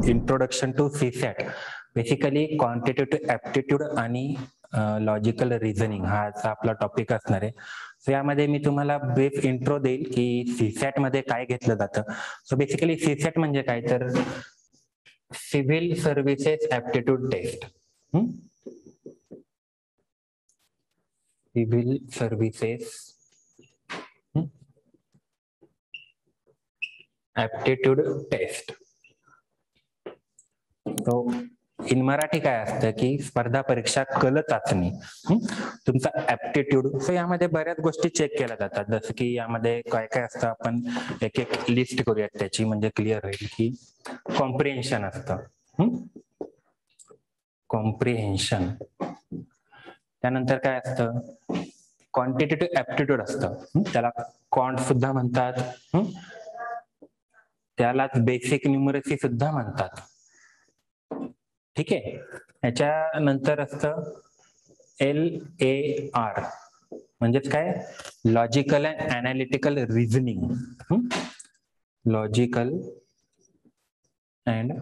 Introduction to CSAT. Basically quantitative aptitude आणि logical reasoning हा आपला टॉपिक असणार आहे. सो यामध्ये मी तुम्हाला ब्रीफ इंट्रो देईल की सीसॅट मध्ये काय घेतलं जातं. सो बेसिकली सीसॅट म्हणजे काय तर civil services aptitude test. Civil services aptitude test. तो इन मराठी काय असतं की स्पर्धा परीक्षा कल चाचणी, तुमचा ऍप्टिट्यूड. सो यामध्ये बऱ्याच गोष्टी चेक केल्या जातात, जसं की यामध्ये काय काय असतं आपण एक एक लिस्ट करूयात त्याची, म्हणजे क्लिअर होईल की कॉम्प्रिहेन्शन असतं, कॉम्प्रिहेन्शन. त्यानंतर काय असतं क्वांटिटेटिव्ह ऍप्टिट्यूड असतं, त्याला क्वांट सुद्धा म्हणतात, त्यालाच बेसिक न्यूमरसी सुद्धा म्हणतात. ठीक आहे. याच्यानंतर असतं LAR म्हणजेच काय logical and analytical reasoning. Logical and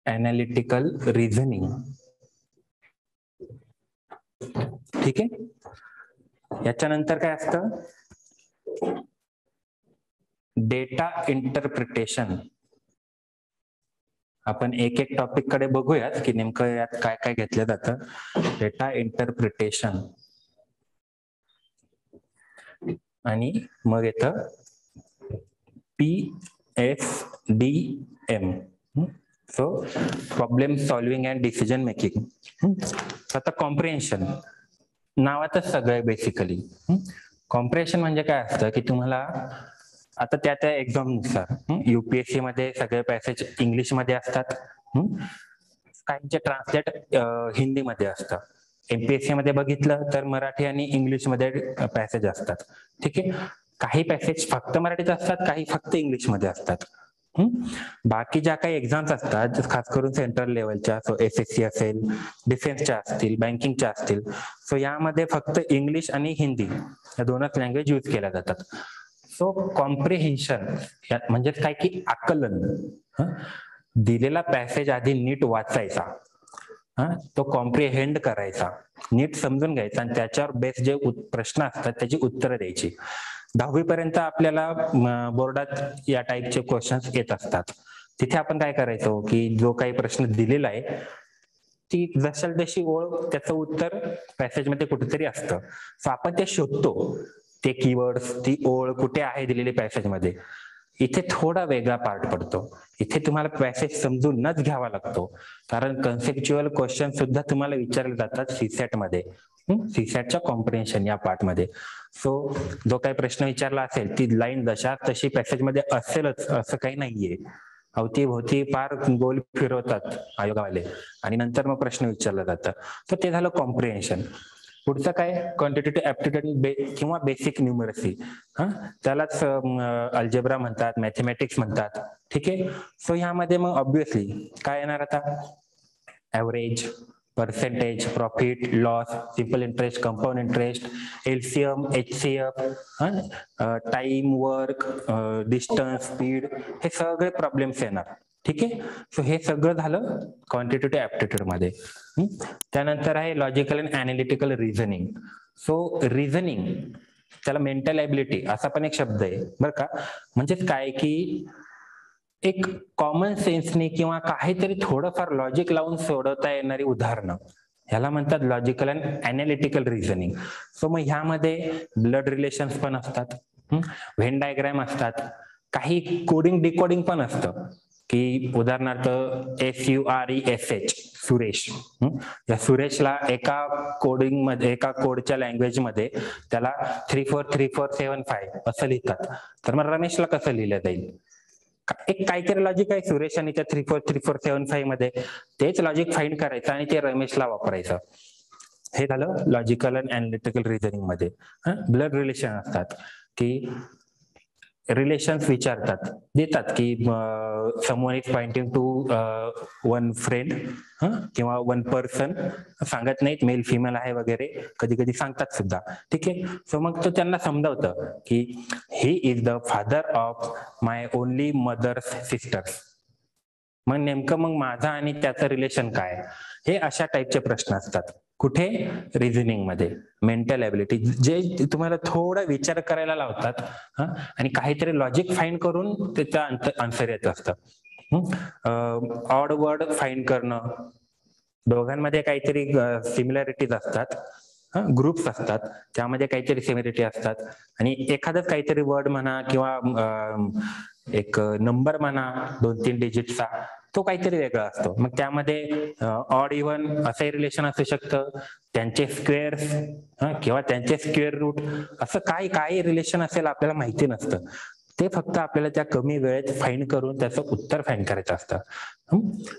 analytical reasoning. ठीक आहे. याच्यानंतर काय असतं डेटा इंटरप्रिटेशन. आपण एक एक टॉपिक कडे बघूयात की नेमकं यात काय काय घेतलं जातं. डेटा इंटरप्रिटेशन आणि मग येतं PSDM. So problem solving and decision making. आता कॉम्प्रिहेन्शन नावातच सगळं आहे बेसिकली. कॉम्प्रिहेन्शन म्हणजे काय असतं की तुम्हाला आता त्या एक्झाम नुसार UPSC मध्ये सगळे पॅसेज इंग्लिशमध्ये असतात, काहींचे ट्रान्सलेट हिंदीमध्ये असतात. MPSC मध्ये बघितलं तर मराठी आणि इंग्लिशमध्ये पॅसेज असतात. ठीक आहे. काही पॅसेज फक्त मराठीत असतात, काही फक्त इंग्लिशमध्ये असतात. बाकी ज्या काही एक्झाम्स असतात खास करून सेंट्रल लेवलच्या, सो SSC असेल, डिफेन्सच्या असतील, बँकिंगच्या असतील, सो यामध्ये फक्त इंग्लिश आणि हिंदी या दोनच लँग्वेज यूज केल्या जातात. सो कॉम्प्रिहेन्शन म्हणजे काय की आकलन, दिलेला पॅसेज आधी नीट वाचायचा, तो कॉम्प्रिहेंड करायचा, नीट समजून घ्यायचा आणि त्याच्यावर बेस जे प्रश्न असतात त्याची उत्तरं द्यायची. 10वी पर्यंत आपल्याला बोर्डात या टाईपचे क्वेश्चन्स येत असतात. तिथे आपण काय करायचो की जो काही प्रश्न दिलेला आहे ती जशाल तशी ओळ, त्याचं उत्तर पॅसेजमध्ये कुठेतरी असतं. सो आपण ते शोधतो, ते कीवर्ड्स, ती ओळ कुठे आहे दिलेली पॅसेजमध्ये. इथे थोडा वेगळा पार्ट पडतो. इथे तुम्हाला पॅसेज समजूनच घ्यावा लागतो, कारण कन्सेप्च्युअल क्वेश्चन सुद्धा तुम्हाला विचारले जातात सीसॅट मध्ये, सीसॅटच्या कॉम्प्रिहेन्शन या पार्ट मध्ये. सो जो काही प्रश्न विचारला असेल ती लाईन जशा तशी पॅसेजमध्ये असेलच असं काही नाहीये. अवतीभोवती फार गोल फिरवतात आयोगावाले आणि नंतर मग प्रश्न विचारला जातं. तर ते झालं कॉम्प्रिहेन्शन. पुढचं काय क्वांटिटेटिव्ह ऍप्टिट्यूड किंवा बेसिक न्यूमरसी, त्यालाच अल्जेब्रा म्हणतात, मॅथमॅटिक्स म्हणतात. ठीक आहे. सो ह्यामध्ये मग ऑब्विसली काय येणार आता average, percentage, profit, loss, simple interest, compound interest, LCM, HCF, time, work, distance, speed, हे सगळे प्रॉब्लेम्स येणार. ठीक आहे. सो हे सगळं झालं क्वांटिटेटिव्ह ऍप्टिट्यूड मध्ये. त्यानंतर आहे logical and analytical reasoning. So reasoning त्याला मेंटल एबिलिटी असा पण एक शब्द आहे बरं का. म्हणजेच काय की एक कॉमन सेन्सने किंवा काहीतरी थोडंफार लॉजिक लावून सोडवता येणारी उदाहरणं, ह्याला म्हणतात logical and analytical reasoning. So मग ह्यामध्ये ब्लड रिलेशन्स पण असतात, व्हेन डायग्राम असतात, काही कोडिंग डिकोडिंग पण असतं की उदाहरणार्थ SURESH सुरेश, या सुरेशला एका कोडिंग मध्ये, एका कोडच्या लँग्वेज मध्ये त्याला 343475 असं लिहितात, तर मग रमेशला कसं लिहिलं जाईल. एक काहीतरी लॉजिक आहे सुरेश आणि त्या 343475 मध्ये, तेच लॉजिक फाइंड करायचं आणि ते रमेशला वापरायचं. हे झालं लॉजिकल अँड अनालिटिकल रिझनिंग मध्ये. ब्लड रिलेशन असतात की रिलेशन्स विचारतात, देतात की someone is pointing to one friend किंवा वन पर्सन, सांगत नाहीत मेल फिमेल आहे वगैरे, कधी कधी सांगतात सुद्धा. ठीक आहे. सो मग तो त्यांना समजावतं की he is the father of my only mother's sisters. मग नेमकं मग माझा आणि त्याचं रिलेशन काय, हे अशा टाईपचे प्रश्न असतात. कुठे? रिझनिंग मध्ये. मेंटल एबिलिटी जे तुम्हाला थोडा विचार करायला लावतात आणि काहीतरी लॉजिक फाईंड करून त्याचं आन्सर येत असतं. ऑड वर्ड फाईंड करणं, दोघांमध्ये काहीतरी सिमिलॅरिटीज असतात, ग्रुप्स असतात त्यामध्ये काहीतरी सिमिलरिटी असतात, आणि एखादंच काहीतरी वर्ड म्हणा किंवा एक नंबर म्हणा 2-3 डिजिटचा, तो काहीतरी वेगळा असतो. मग त्यामध्ये ऑड इव्हन असंही रिलेशन असू शकतं, त्यांचे स्क्वेअर्स किंवा त्यांचे स्क्वेअर रूट, असं काही रिलेशन असेल आपल्याला माहिती नसतं. ते फक्त आपल्याला त्या कमी वेळेत फाईंड करून त्याचं उत्तर फाईंड करायचं असतं.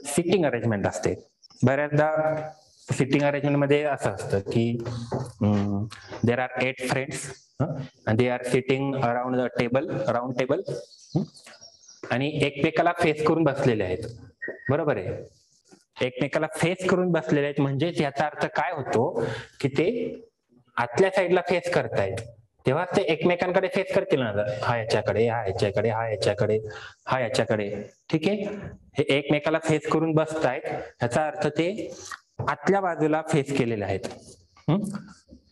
सिटिंग अरेंजमेंट असते. बऱ्याचदा सिटिंग अरेंजमेंट मध्ये असं असतं की there are 8 friends and they are sitting around the table, round table, आणि एकमेकाला फेस करून बसलेले आहेत. बरोबर आहे. एकमेकाला फेस करून बसलेले आहेत म्हणजे याचा अर्थ काय होतो की ते आतल्या साईडला फेस करतायत, तेव्हा ते एकमेकांकडे फेस करतील ना, हा याच्याकडे, हा याच्याकडे, हा याच्याकडे, हा याच्याकडे. ठीक आहे. हे एकमेकाला फेस करून बसतायत याचा अर्थ ते आतल्या बाजूला फेस केलेले आहेत.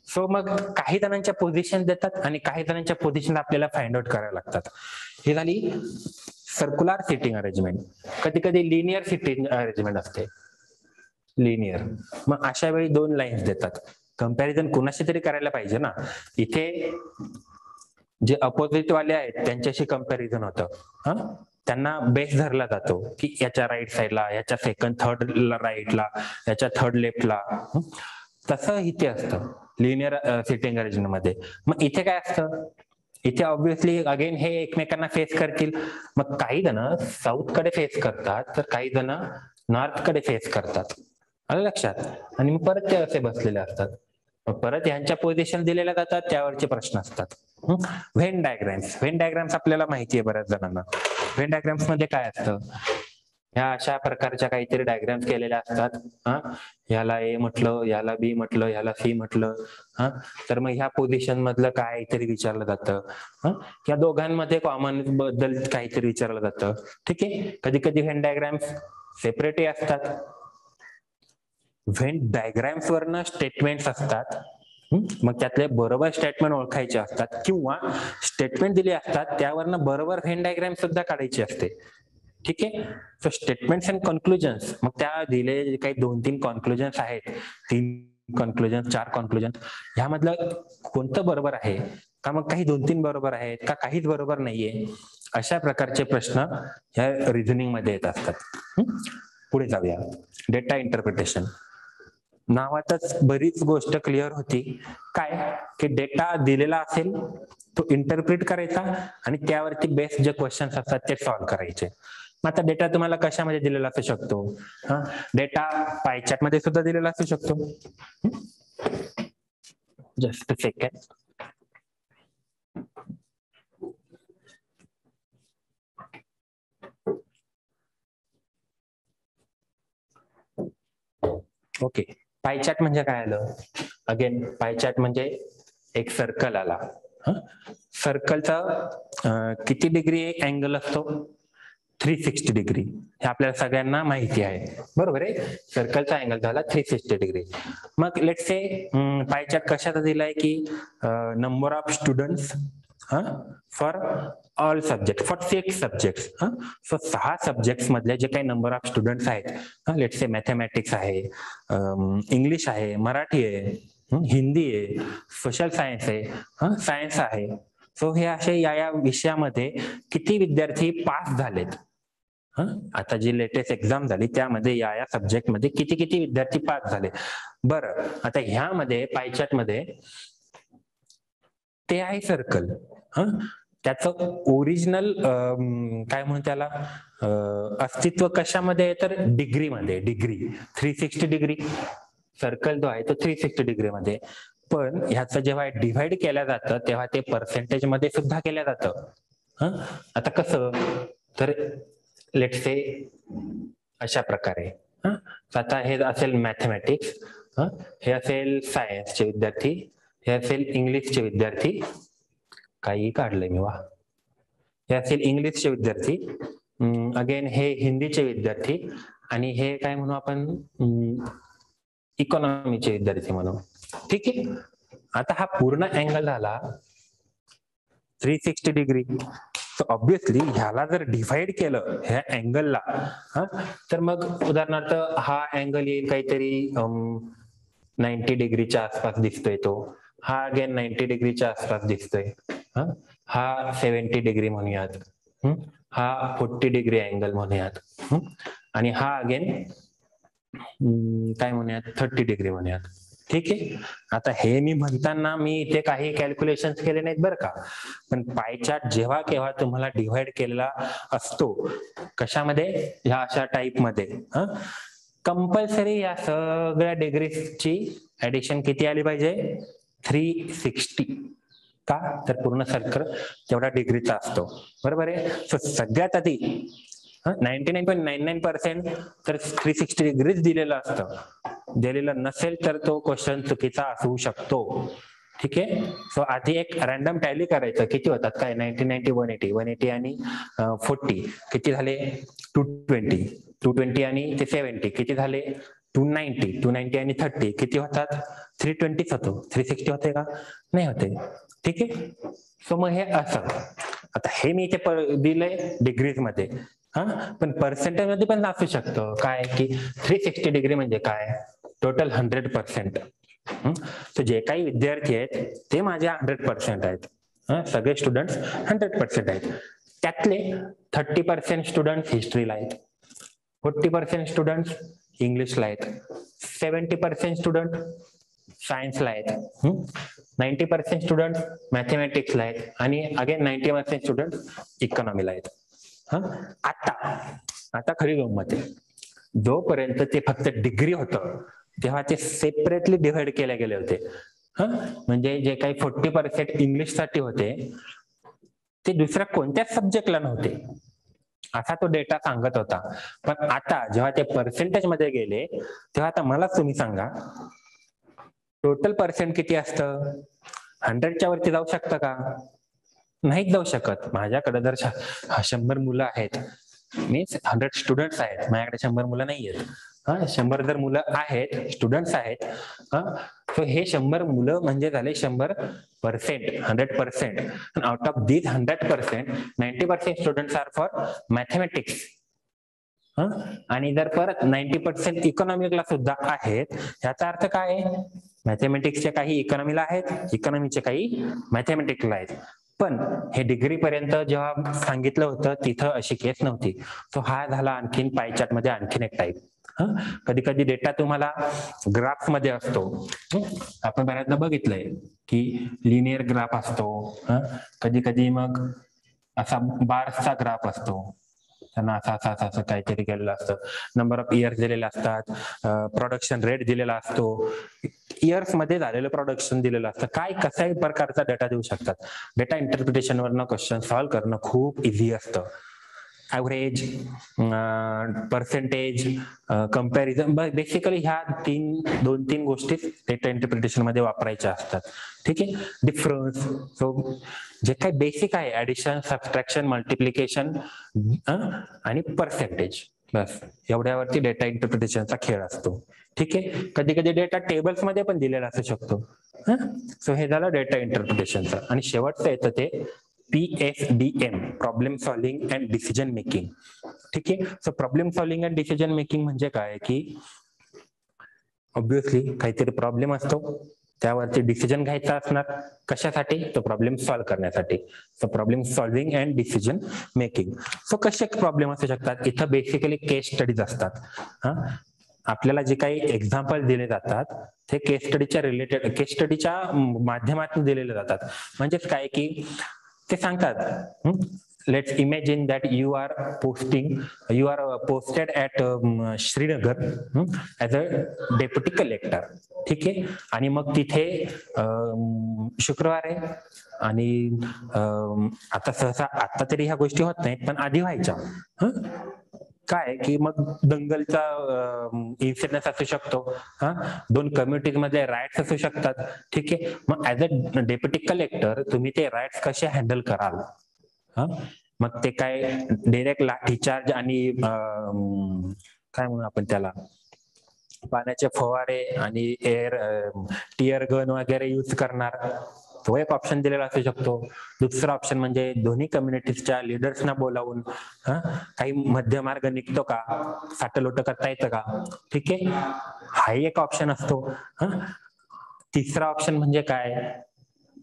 सो मग काही जणांच्या पोझिशन देतात आणि काही जणांच्या पोझिशन आपल्याला फाइंड आउट करायला लागतात. ही झाली सर्क्युलर सिटिंग अरेंजमेंट. कधी कधी लिनियर सिटिंग अरेंजमेंट असते. लिनियर. मग अशा वेळी 2 लाईन्स देतात. कंपॅरिझन कुणाशी तरी करायला पाहिजे ना. इथे जे अपोजिट वाले आहेत त्यांच्याशी कंपॅरिझन होतं. त्यांना बेस धरला जातो की याच्या राईट साईडला, याच्या सेकंड थर्ड राईटला, याच्या थर्ड लेफ्टला. तसं इथे असतं लिनियर सिटिंग अरेंजमेंट मध्ये. मग इथे काय असतं, इथे ऑब्व्हियसली अगेन हे एकमेकांना फेस करतील. मग काही जण साऊथ कडे फेस करतात तर काही जण नॉर्थ कडे फेस करतात. आलं लक्षात. आणि मग परत ते असे बसलेले असतात. मग परत यांच्या पोझिशन दिलेल्या जातात, त्यावरचे प्रश्न असतात. When diagrams. व्हेन डायग्राम्स आपल्याला माहिती आहे बऱ्याच जणांना. व्हेन डायग्राम्स मध्ये काय असतं, ह्या अशा प्रकारच्या काहीतरी डायग्राम्स केलेल्या असतात. ह्याला ए म्हटलं, ह्याला बी म्हटलं, ह्याला सी म्हटलं. तर मग ह्या पोझिशन मधलं काहीतरी विचारलं जातं. या दोघांमध्ये कॉमन बद्दल काहीतरी विचारलं जातं. ठीक आहे. कधी कधी व्हेन डायग्राम्स सेपरेटही असतात. व्हेन डायग्राम्स वरनं स्टेटमेंट्स असतात. मग त्यातले बरोबर स्टेटमेंट ओळखायचे असतात किंवा स्टेटमेंट दिले असतात त्यावरनं बरोबर व्हेन डायग्राम सुद्धा काढायची असते. ठीक आहे. So statements and conclusions. मग त्या दिले काही 2-3 कन्क्लुजन्स आहेत, 3 कन्क्लुजन, 4 कन्क्लुजन, ह्यामधलं कोणतं बरोबर आहे का, मग काही 2-3 बरोबर आहेत का, काहीच बरोबर नाहीये, अशा प्रकारचे प्रश्न ह्या रिझनिंग मध्ये येत असतात. पुढे जाऊया. Data interpretation. नावातच बरीच गोष्ट क्लिअर होती. काय की डेटा दिलेला असेल तो इंटरप्रिट करायचा आणि त्यावरती बेस्ड जे क्वेश्चन्स असतात ते सॉल्व्ह करायचे. मग आता डेटा तुम्हाला कशामध्ये दिलेला असू शकतो, डेटा पायचार्ट मध्ये सुद्धा दिलेला असू शकतो. Just a second. Okay. Pie chart म्हणजे काय आलं. अगेन पायचार्ट म्हणजे एक सर्कल आला. सर्कलचा किती डिग्री अँगल असतो, 360 डिग्री. हे आपल्याला सगळ्यांना माहिती आहे. बरोबर आहे. सर्कलचा अँगल झाला 360 डिग्री. मग लेट से पायचार्ट कशाचा दिलाय की number of students for all subject, for 6 subjects. So 6 subjects मधले जे काही नंबर ऑफ स्टुडंट्स आहेत, लेट से मॅथमॅटिक्स आहे, इंग्लिश आहे, मराठी आहे, हिंदी आहे, सोशल सायन्स आहे, सायन्स आहे. सो हे असे या विषयामध्ये किती विद्यार्थी पास झालेत, आता जी लेटेस्ट एक्झाम झाली त्यामध्ये या सब्जेक्ट मध्ये किती किती विद्यार्थी पास झाले. बरं, आता ह्यामध्ये पायचार्ट मध्ये ते आहे सर्कल. त्याचं ओरिजिनल काय म्हणू त्याला अस्तित्व कशामध्ये, तर डिग्रीमध्ये. Degree 360 degree. सर्कल जो आहे तो 360 डिग्री मध्ये. पण ह्याचं जेव्हा डिव्हाइड केलं जातं तेव्हा ते पर्सेंटेज मध्ये सुद्धा केलं जातं. आता कसं, तर लेट्स से अशा प्रकारे आता हे असेल मॅथमॅटिक्स, हे असेल सायन्सचे विद्यार्थी, हे असेल इंग्लिशचे विद्यार्थी, काही काढलंय मी वा, हे असेल इंग्लिशचे विद्यार्थी, अगेन हे हिंदीचे विद्यार्थी, आणि हे काय म्हणू आपण इकॉनॉमीचे विद्यार्थी म्हणू. ठीक आहे. आता हा पूर्ण अँगल झाला 360 डिग्री. ऑब्विसली ह्याला जर डिव्हाइड केलं ह्या अँगलला, तर मग उदाहरणार्थ हा अँगल येईल काहीतरी 90 डिग्रीच्या आसपास दिसतोय तो, हा अगेन 90 डिग्रीच्या आसपास दिसतोय, हा 70 डिग्री म्हणूयात, हा 40 डिग्री अँगल म्हणूयात, आणि हा अगेन काय म्हणूयात 30 डिग्री म्हणूयात. ठीक आहे. आता हे मी म्हणताना मी इथे काही कॅल्क्युलेशन केले नाहीत बरं का, पण पाय चार्ट जेव्हा केव्हा तुम्हाला डिव्हाइड केलेला असतो कशामध्ये, ह्या अशा टाईप मध्ये, कंपल्सरी या सगळ्या डिग्रीजची ऍडिशन किती आली पाहिजे, 360. का, तर पूर्ण सर्कल तेवढा डिग्रीचा असतो, बरोबर आहे. सो सगळ्यात आधी 99.99% तर 360 डिग्रीज दिलेलं असतं. दिलेलं नसेल तर तो क्वेश्चन चुकीचा असू शकतो. ठीक आहे. सो आधी एक रॅन्डम टॅली करायचं, किती होतात काय, 90 90 180, 180 आणि 40 किती झाले 220, 220 आणि ते 70 किती झाले 290, 290 आणि 30 किती होतात 320 होतो. 360 होते का, नाही होते. ठीक आहे. सो मग हे असं, आता हे मी इथे दिलंय डिग्रीज मध्ये, पण पर्सेंटेज मध्ये पण असू शकतं काय, की 360 डिग्री म्हणजे काय, टोटल 100%. तर जे काही विद्यार्थी आहेत ते माझे 100% आहेत, सगळे स्टुडंट्स 100% आहेत. त्यातले 30% स्टुडंट हिस्ट्रीला आहेत, 40% स्टुडंट इंग्लिशला आहेत, 70% स्टुडंट सायन्सला आहेत, 90% स्टुडंट मॅथमॅटिक्सला आहेत, आणि अगेन 90% स्टुडंट इकॉनॉमीला आहेत. आता खरी गंमत आहे, जोपर्यंत ते फक्त डिग्री होतं तेव्हा ते सेपरेटली डिव्हाइड केले गेले होते. म्हणजे जे काही 40% इंग्लिशसाठी होते ते दुसऱ्या कोणत्याच सब्जेक्टला नव्हते, असा तो डेटा सांगत होता. पण आता जेव्हा ते पर्सेंटेज मध्ये गेले तेव्हा आता मला तुम्ही सांगा, टोटल पर्सेंट किती असतं, 100च्या वरती जाऊ शकतं का, नाहीच जाऊ शकत. माझ्याकडे जर 100 मुलं आहेत, मीन्स 100 स्टुडंट्स आहेत, माझ्याकडे 100 मुलं नाही आहेत, 100 जर मुलं आहेत, स्टुडंट्स आहेत, तर हे 100 मुलं म्हणजे झाले 100%, 100%. Out of this 100%, 90% students are for mathematics, आणि जर परत 90% इकॉनॉमिकला सुद्धा आहेत. याचा अर्थ काय, मॅथमॅटिक्सचे काही इकॉनॉमीला आहेत, इकॉनॉमीचे काही मॅथमॅटिक्सला आहेत. पण हे डिग्री पर्यंत जेव्हा सांगितलं होतं तिथं अशी केस नव्हती. सो हा झाला आणखीन पाय चार्ट मध्ये आणखीन एक टाईप. कधी कधी डेटा तुम्हाला ग्राफ मध्ये असतो, आपण बऱ्याचदा बघितलंय की लिनियर ग्राफ असतो, कधी कधी मग असा बार्सचा ग्राफ असतो, त्यांना असं काहीतरी केलेलं असतं, नंबर ऑफ इयर्स दिलेले असतात, प्रोडक्शन रेट दिलेला असतो, इयर्स मध्ये झालेलं प्रोडक्शन दिलेलं असतं. काय कशाही प्रकारचा डेटा देऊ शकतात. डेटा इंटरप्रिटेशन वरनं क्वेश्चन सॉल्व्ह करणं खूप इझी असतं. ॲव्हरेज, पर्सेंटेज, कंपॅरिझन, बेसिकली ह्या 2-3 गोष्टी डेटा इंटरप्रिटेशन मध्ये वापरायच्या असतात. ठीक आहे. डिफरन्स, सो जे काही बेसिक आहे, ऍडिशन, सबट्रॅक्शन, मल्टिप्लिकेशन आणि पर्सेंटेज, बस एवढ्यावरती डेटा इंटरप्रिटेशनचा खेळ असतो. ठीक आहे. कधी कधी डेटा टेबल्स मध्ये पण दिलेला असू शकतो. सो हे झालं डेटा इंटरप्रिटेशनचं. आणि शेवटचं येतं ते PSDM, problem solving and decision making. ठीक आहे. So problem solving and decision making म्हणजे काय, की ऑब्विसली काहीतरी प्रॉब्लेम असतो, त्यावरती डिसिजन घ्यायचा असणार, कशासाठी, तो प्रॉब्लेम सॉल्व्ह करण्यासाठी. So problem solving and decision making. So कसे प्रॉब्लेम असू शकतात, इथं बेसिकली केस स्टडीज असतात. आपल्याला जे काही एक्झाम्पल दिले जातात ते केस स्टडीच्या रिलेटेड, केस स्टडीच्या माध्यमातून दिलेले जातात. म्हणजेच काय, की ते सांगतात let's imagine that you are posted at Srinagar as a deputy collector. ठीक आहे. आणि मग तिथे शुक्रवार आहे आणि आता सहसा आता तरी ह्या गोष्टी होत नाहीत, पण आधी व्हायच्या. काय की मग दंगलचा इन्सिडन्स असू शकतो, दोन कम्युनिटीज मध्ये राईट्स असू शकतात. ठीक आहे. मग ऍज अ डेप्युटी कलेक्टर तुम्ही ते राईट्स कसे हँडल कराल? मग ते काय डायरेक्ट लाठीचार्ज आणि काय म्हणू आपण त्याला, पाण्याचे फवारे आणि टिअर गन वगैरे युज करणार, तो एक ऑप्शन दिलेला असू शकतो. दुसरा ऑप्शन म्हणजे दोन्ही कम्युनिटीजच्या लिडर्सना बोलावून काही मध्य मार्ग निघतो का, साठलोट करता येतं का? ठीक आहे. हाही एक ऑप्शन असतो. तिसरा ऑप्शन म्हणजे काय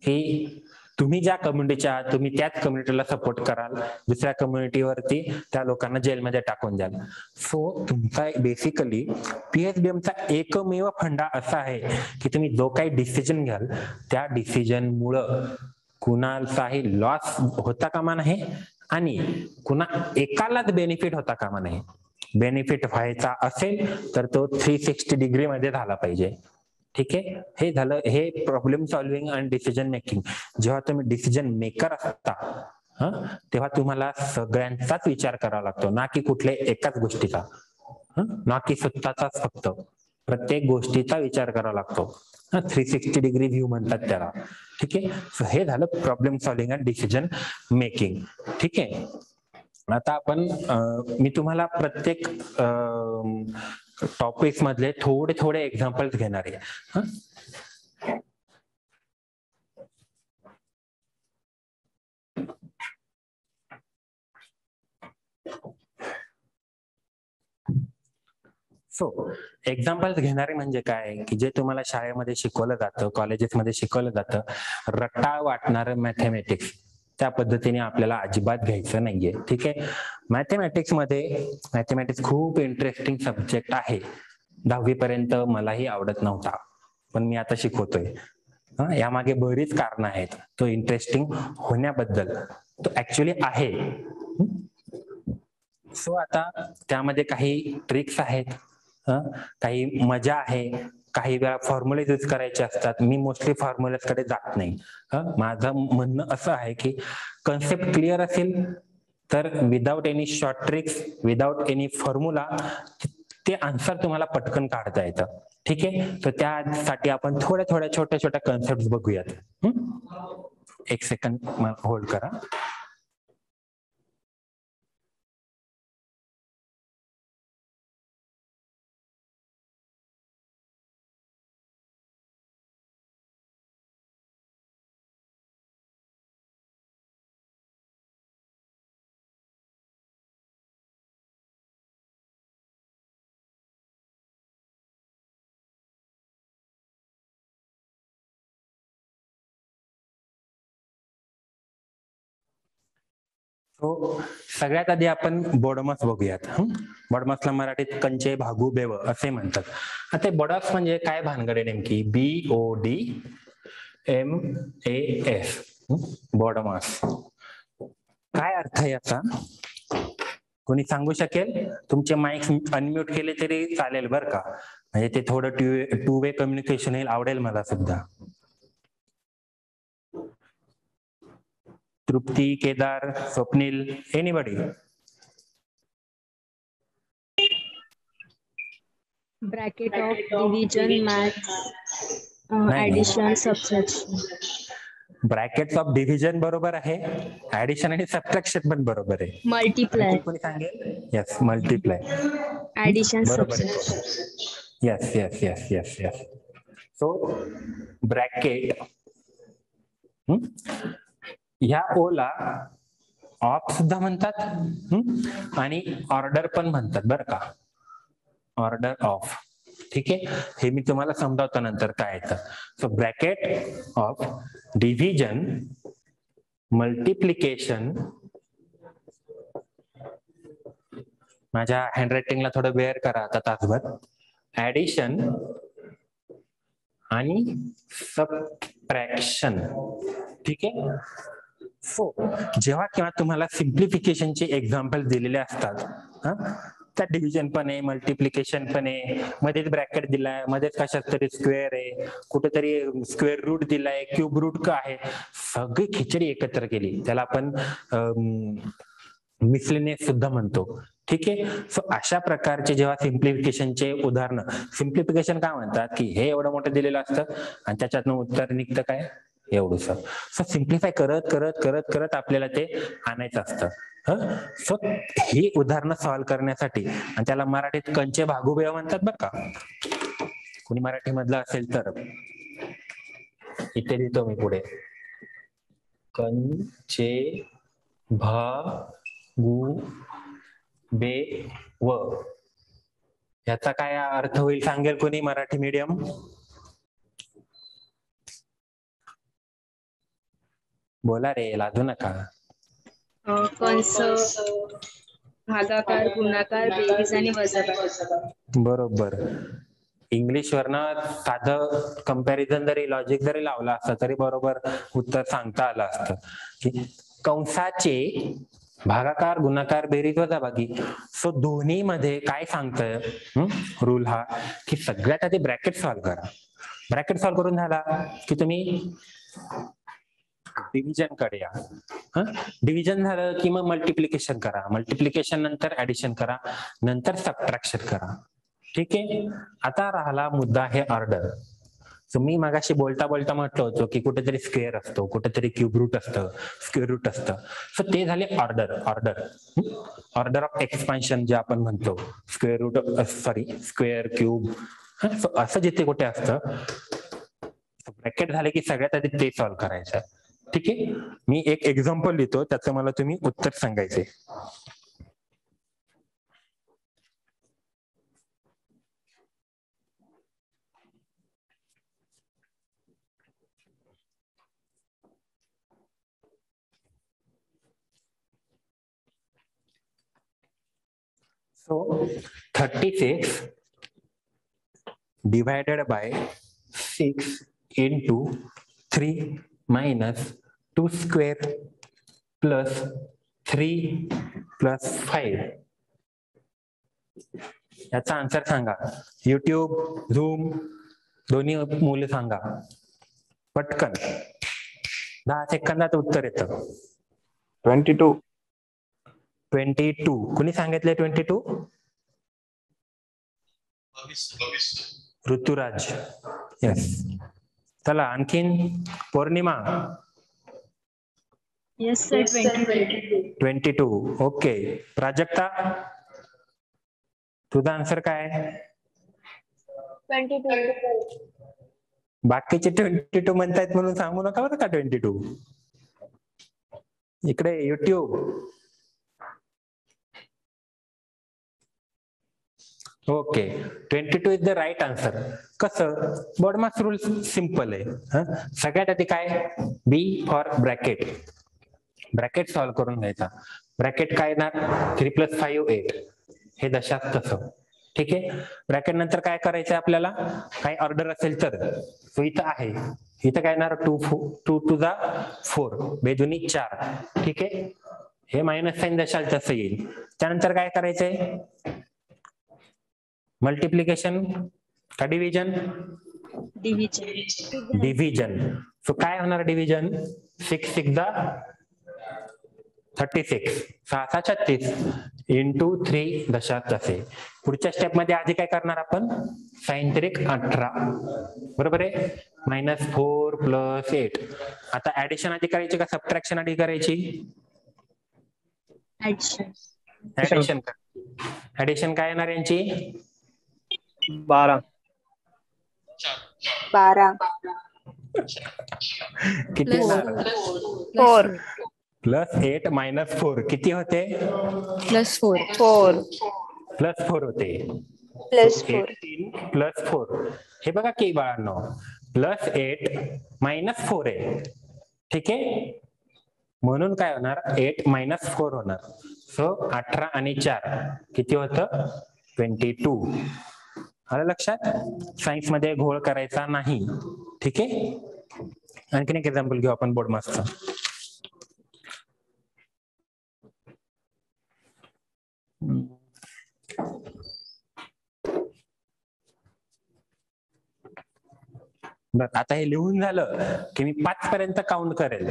की तुम्ही ज्या कम्युनिटीच्या तुम्ही त्याच कम्युनिटीला सपोर्ट कराल, दुसऱ्या कम्युनिटीवरती त्या लोकांना जेलमध्ये टाकून द्याल. सो तुमचा बेसिकली पीएसबीएमचा एकमेव फंडा असा आहे की तुम्ही जो काही डिसिजन घ्याल त्या डिसिजन मुळे कुणाचाही लॉस होता कामा नये आणि कुणा एकालाच बेनिफिट होता कामा नये. बेनिफिट व्हायचा असेल तर तो 360 डिग्री मध्ये झाला पाहिजे. ठीक आहे. हे झालं हे प्रॉब्लेम सॉल्व्हिंग आणि डिसिजन मेकिंग. जेव्हा तुम्ही डिसिजन मेकर असता तेव्हा तुम्हाला सगळ्यांचाच विचार करावा लागतो, ना की कुठल्या एकाच गोष्टीचा, ना की स्वतःचाच फक्त, प्रत्येक गोष्टीचा विचार करावा लागतो. 360 डिग्री व्ह्यू म्हणतात त्याला. ठीक आहे. सो हे झालं प्रॉब्लेम सॉल्व्हिंग आणि डिसिजन मेकिंग. ठीक आहे. आता आपण मी तुम्हाला प्रत्येक टॉपिक्स मधले थोडे थोडे एक्झाम्पल्स घेणार आहे. सो एक्झाम्पल्स घेणारे म्हणजे काय की जे तुम्हाला शाळेमध्ये शिकवलं जातं, कॉलेजेसमध्ये शिकवलं जातं, रट्टा वाटणारं मॅथेमॅटिक्स त्या पद्धतीने आपल्याला अजिबात घ्यायचं नाहीये. ठीक आहे. मॅथेमॅटिक्स खूप इंटरेस्टिंग सब्जेक्ट आहे. 10वी पर्यंत मलाही आवडत नव्हता, पण मी आता शिकवतोय. यामागे बरीच कारणं आहेत तो इंटरेस्टिंग होण्याबद्दल. तो ऍक्च्युली आहे. सो आता त्यामध्ये काही ट्रिक्स आहेत, काही मजा आहे, काही वेळा फॉर्म्युले यूज करायचे असतात. मी मोस्टली फॉर्म्युलेस कडे जात नाही. माझं म्हणणं असं आहे की कन्सेप्ट क्लिअर असेल तर without any short tricks, without any formula ते आन्सर तुम्हाला पटकन काढता येतं. ठीक आहे. तर त्यासाठी आपण थोड्या थोड्या छोट्या छोट्या कन्सेप्ट बघूयात. एक सेकंड होल्ड करा. सगळ्यात आधी आपण बोडमस बघूयात. बोडमसला मराठीत कंचे भागू बेव असे म्हणतात. आता बोडस म्हणजे काय भानगड आहे नेमकी? BODMAS बोडमस. काय अर्थ आहे याचा? कोणी सांगू शकेल? तुमचे माईक अनम्यूट केले तरी चालेल बरं का, म्हणजे ते थोडं टू वे कम्युनिकेशन येईल, आवडेल मला सुद्धा. Trupti, Kedar, Swapnil, anybody? Bracket of division, maths, addition, subtraction. Brackets of division बरोबर आहे, ऍडिशन आणि सबट्रॅक्शन पण बरोबर आहे. मल्टिप्लाय. कोणी सांगेल? Yes, multiply. ऍडिशन, बरोबर आहे. Subtraction. Yes yes yes yes yes. So bracket ह्या ओला ऑफ सुद्धा म्हणतात आणि ऑर्डर पण म्हणतात बरं का, ऑर्डर ऑफ. ठीक आहे. हे मी तुम्हाला समजावतो नंतर काय येतं. So bracket of division, multiplication, माझ्या हँडरायटिंगला थोडं वेअर करा आता तासभर, ऍडिशन आणि सबट्रॅक्शन. ठीक आहे. सो जेव्हा केव्हा तुम्हाला सिम्प्लिफिकेशनचे एक्झाम्पल दिलेले असतात, त्या डिव्हिजन पण आहे, मल्टिप्लिकेशन पण आहे, मध्येच ब्रॅकेट दिलाय, मध्येच कशात तरी स्क्वेअर आहे, कुठेतरी स्क्वेअर रूट दिलाय, क्यूब रूट का आहे, सगळी खिचडी एकत्र केली, त्याला आपण मिसलेनियस सुद्धा म्हणतो. ठीक आहे. सो अशा प्रकारचे जेव्हा सिम्प्लिफिकेशनचे उदाहरणं, सिम्प्लिफिकेशन काय म्हणतात की हे एवढं मोठं दिलेलं असतं आणि त्याच्यातनं उत्तर निघतं काय एवढंच. सो सिम्प्लिफाय करत करत करत करत आपल्याला ते आणायचं असतं. सो ही उदाहरणं सॉल्व्ह करण्यासाठी, आणि त्याला मराठीत कंचे भागुबे म्हणतात बरं का, कोणी मराठी मधलं असेल तर इथे लिहितो मी पुढे, कंचे भागुबे व, याचा काय अर्थ होईल सांगेल कोणी मराठी मीडियम? बोला रे, लाजू नका. कंस, भागाकार, गुणाकार, बेरीज आणि वजाबाकी. बरोबर. इंग्लिश वरनं साधं कंपॅरिझन जरी, लॉजिक जरी लावला असता तरी बरोबर उत्तर सांगता आलं असतं की कंसाचे भागाकार, गुणाकार, बेरीज, वजाबाकी. सो दोन्ही मध्ये काय सांगतंय रूल हा की सगळ्यात आधी ब्रॅकेट सॉल्व्ह करा. ब्रॅकेट सॉल्व्ह करून झाला की तुम्ही डिव्हिजन कडे या. डिव्हिजन झालं की मग मल्टिप्लिकेशन करा, मल्टिप्लिकेशन नंतर ऍडिशन करा, नंतर सबट्रॅक्शन करा. ठीक आहे. आता राहिला मुद्दा आहे ऑर्डर. सो मी मगाशी बोलता बोलता म्हटलं होतं की कुठेतरी स्क्वेअर असतो, कुठेतरी क्यूब रूट असतं, स्क्वेअर रूट असतं. सो ते झाले ऑर्डर. ऑर्डर ऑफ एक्सपान्शन जे आपण म्हणतो, square root, sorry square, cube, असं जिथे कुठे असतं, ब्रॅकेट झाले की सगळ्यात आधी ते सॉल्व्ह करायचं. ठीक आहे. मी एक एक्झाम्पल लिहितो, त्याचं मला तुम्ही उत्तर सांगायचे. So 36 divided by 6 into 3 minus 2 square plus 3 plus 5. याचा आन्सर सांगा. युट्यूब, झूम दोन्ही मुलं सांगा पटकन. 10 सेकंदात उत्तर येतं. 22. 22. कुणी सांगितले 22? ऋतुराज. येस. चला आणखीन Pournima. Yes sir, 22. Okay. Prajakta, तुझा आन्सर काय? 22. बाकीचे 22 म्हणतायत म्हणून सांगू नका बरं का 22. इकडे YouTube. Okay. 22 is the right answer. कसं? बॉडमास रूल सिंपल आहे. सगळ्यात आधी काय? B for bracket. Bracket solve करून घ्यायचा. ब्रॅकेट काय येणार? 3 + 5 8. हे दशात तसं. ठीक आहे. ब्रॅकेट नंतर काय करायचं आपल्याला? काही ऑर्डर असेल तर. सो इथं आहे, इथं काय येणार? 2 टू जा 4, बेदुनी 4. ठीक आहे. हे मायनस साईन दशाल तसं येईल. त्यानंतर काय करायचंय? मल्टिप्लिकेशन का डिव्हिजन? डिव्हिजन. सो काय होणार डिव्हिजन? 6 × 6 = 36, 6 × 36 इंटू 3 दशात असे. पुढच्या स्टेप मध्ये आधी काय करणार आपण? साइन त्रिक 18, बरोबर आहे. -4 + 8. आता ऍडिशन आधी करायची का सबट्रॅक्शन आधी करायची? ऍडिशन काय येणार यांची? 12. किती येणार? 4 +8 - 4 किती होते? +4 +4 होते. 18 + 4. हे बघा की बाळांनो, +8 - 4 आहे. ठीक आहे. म्हणून काय होणार? 8 - 4 होणार. सो 18 आणि 4 किती होतं? 22. आलं लक्षात? सायन्स मध्ये घोळ करायचा नाही. ठीक आहे. आणखीन एक एक्झाम्पल घेऊ आपण बोर्ड मास्टर. बर, आता हे लिहून झालं की मी 5 पर्यंत काउंट करेल.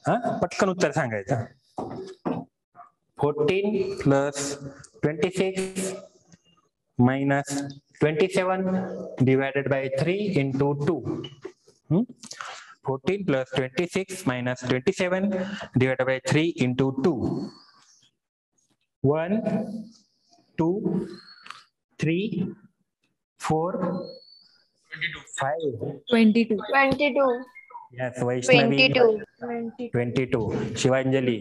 हा, पटकन उत्तर सांगायचं. 14 plus 26 minus 27 divided by 3 into 2. 14 plus 26 minus 27 divided by 3 into 2. 1, 2, 3, 4, 5. 22. 22. Yes, Vaishnavi. 22. 22. Shivanjali.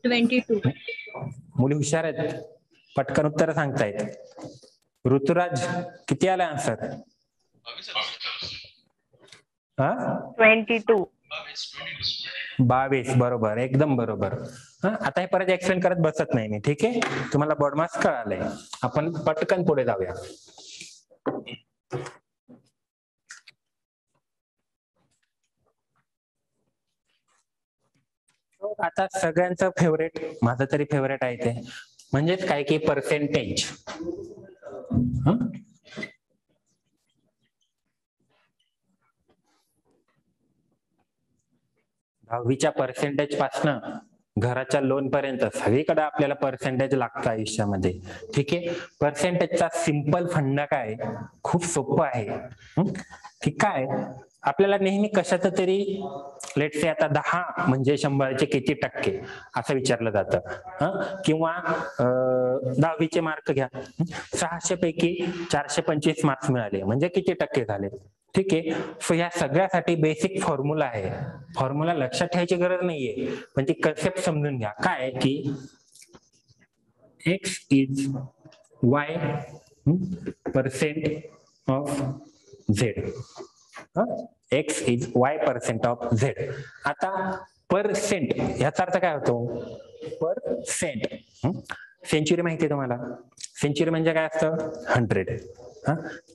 22. मुली हुशार आहेत, पटकन उत्तर सांगतायत. ऋतुराज, किती आला आन्सर? 22. 22. बरोबर, एकदम बरोबर. आता हे परत एक्सप्लेन करत बसत नाही मी, ठीक आहे? तुम्हाला बॉडमास कळालंय. आपण पटकन पुढे जाऊया. आता सगळ्यांचं फेवरेट, माझं तरी फेवरेट आहे ते, म्हणजेच काय की पर्सेंटेज. दहावीच्या पर्सेंटेज पासनं घराच्या लोन पर्यंत सगळीकडे आपल्याला पर्सेंटेज लागतं आयुष्यामध्ये, ठीक आहे? पर्सेंटेजचा सिंपल फंडा काय, खूप सोपं आहे. की काय, आपल्याला नेहमी कशाचं तरी लेट्स से आता 10 म्हणजे 100चे किती टक्के असं विचारलं जातं. किंवा 10वीचे मार्क घ्या, 600 पैकी 425 मार्क्स मिळाले म्हणजे किती टक्के झाले, ठीक आहे? सो या सगळ्यासाठी बेसिक फॉर्म्युला आहे. फॉर्म्युला लक्षात ठेवायची गरज नाहीये, पण ती कन्सेप्ट समजून घ्या. काय की x is y percent of z. x is y percent of z. आता पर्सेंट याचा अर्थ काय होतो? पर्सेंट. सेंचुरी माहिती आहे तुम्हाला? सेंचुरी म्हणजे काय असतं? 100.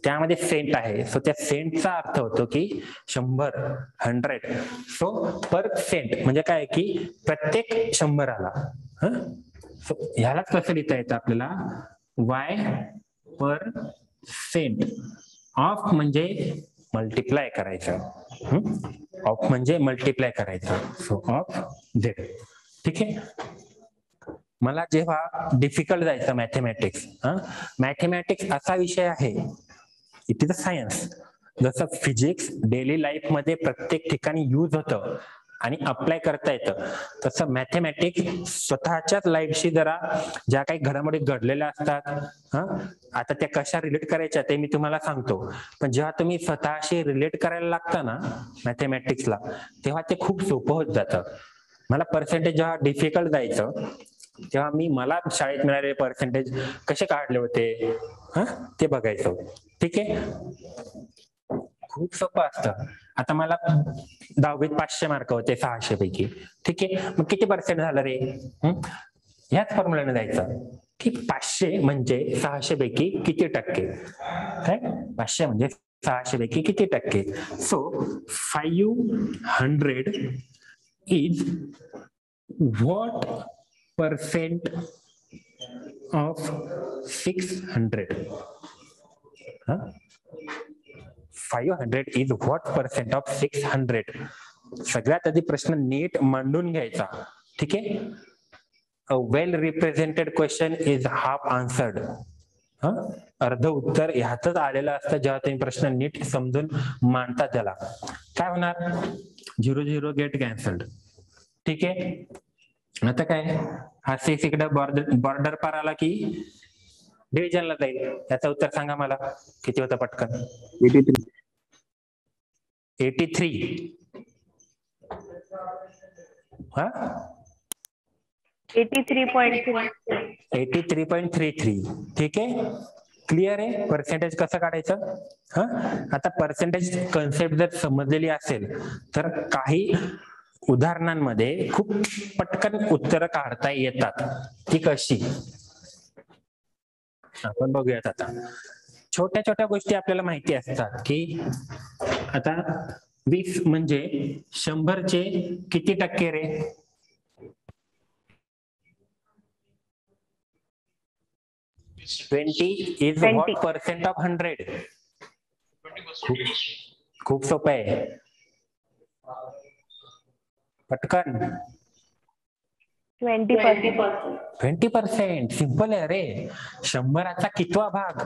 त्यामध्ये सेंट आहे, सो त्या सेंटचा अर्थ होतो की 100, 100. सो पर्सेंट म्हणजे काय की प्रत्येक 100ला. सो ह्यालाच कसं लिहिता येतं आपल्याला? y per cent. ऑफ म्हणजे मल्टिप्लाय करायचं, ऑफ म्हणजे मल्टिप्लाय करायचं. सो ऑफ झेड, ठीक आहे? मला जेव्हा डिफिकल्ट जायचं मॅथेमॅटिक्स, मॅथेमॅटिक्स असा विषय आहे, इट इज अ सायन्स. जसं फिजिक्स डेली लाईफ मध्ये प्रत्येक ठिकाणी यूज होतं आणि अप्लाय करता येतं, तसं मॅथेमॅटिक्स स्वतःच्याच लाईफशी जरा ज्या काही घडामोडी घडलेल्या असतात, आता त्या कशा रिलेट करायच्या ते मी तुम्हाला सांगतो. पण जेव्हा तुम्ही स्वतःशी रिलेट करायला लागता ना मॅथेमॅटिक्सला, तेव्हा ते खूप सोपं होत जातं. मला पर्सेंटेज जेव्हा डिफिकल्ट जायचं तेव्हा मी मला शाळेत मिळालेले पर्सेंटेज कसे काढले होते ते बघायचो, ठीक आहे? खूप सोपं असतं. आता मला 10वीत 500 मार्क होते 600 पैकी, ठीक आहे? मग किती पर्सेंट झालं रे? ह्याच फॉर्म्युल्याने जायचं की 500 म्हणजे 600 पैकी किती टक्के, काय? 500 म्हणजे 600 पैकी किती टक्के? So 500 is what percent of 600? 500 is what percent of 600? सगळ्यात आधी प्रश्न नीट मांडून घ्यायचा, ठीक आहे? A well represented question is half answered. अर्ध उत्तर ह्यातच आलेलं असतं जेव्हा तुम्ही प्रश्न नीट समजून मांडता. त्याला काय होणार? 0 गेट कॅन्सल्ड, ठीक आहे? आता काय, हा 6 इकडे बॉर्डर पार आला की डिव्हिजनला जाईल. याचं उत्तर सांगा मला, किती होतं पटकन? 83. 83. 83.3. 83.33, ठीक आहे? क्लिअर आहे पर्सेंटेज कसं काढायचं? आता पर्सेंटेज कन्सेप्ट जर समजलेली असेल तर काही उदाहरणांमध्ये खूप पटकन उत्तर काढता येतात. ती कशी आपण बघूयात. आता छोट्या छोट्या गोष्टी आपल्याला माहिती असतात की आता 20 म्हणजे 100चे किती टक्के रे? 20 इज 20. What percent of 100? खूप सोपं आहे. पटकन. 20%. 20%. सिंपल आहे रे. 100चा कितवा भाग?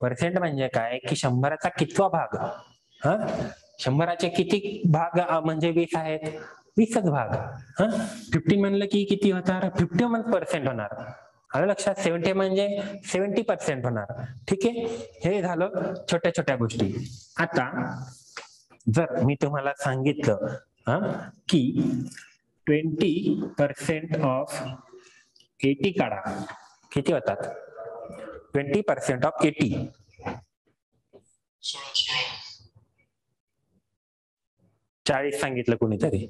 पर्सेंट म्हणजे काय की 100चा कितवा भाग? हा, 100चे किती भाग म्हणजे 20 आहेत? 20च भाग. हा, 15 म्हणलं की किती होणार? 51% होणार. आलं लक्षात? 70 म्हणजे 70% होणार. ठीक आहे, हे झालं छोट्या छोट्या गोष्टी. आता जर मी तुम्हाला सांगितलं की 20% ऑफ 80 काढा, किती होतात? 20% ऑफ 80. 40 सांगितलं कोणीतरी.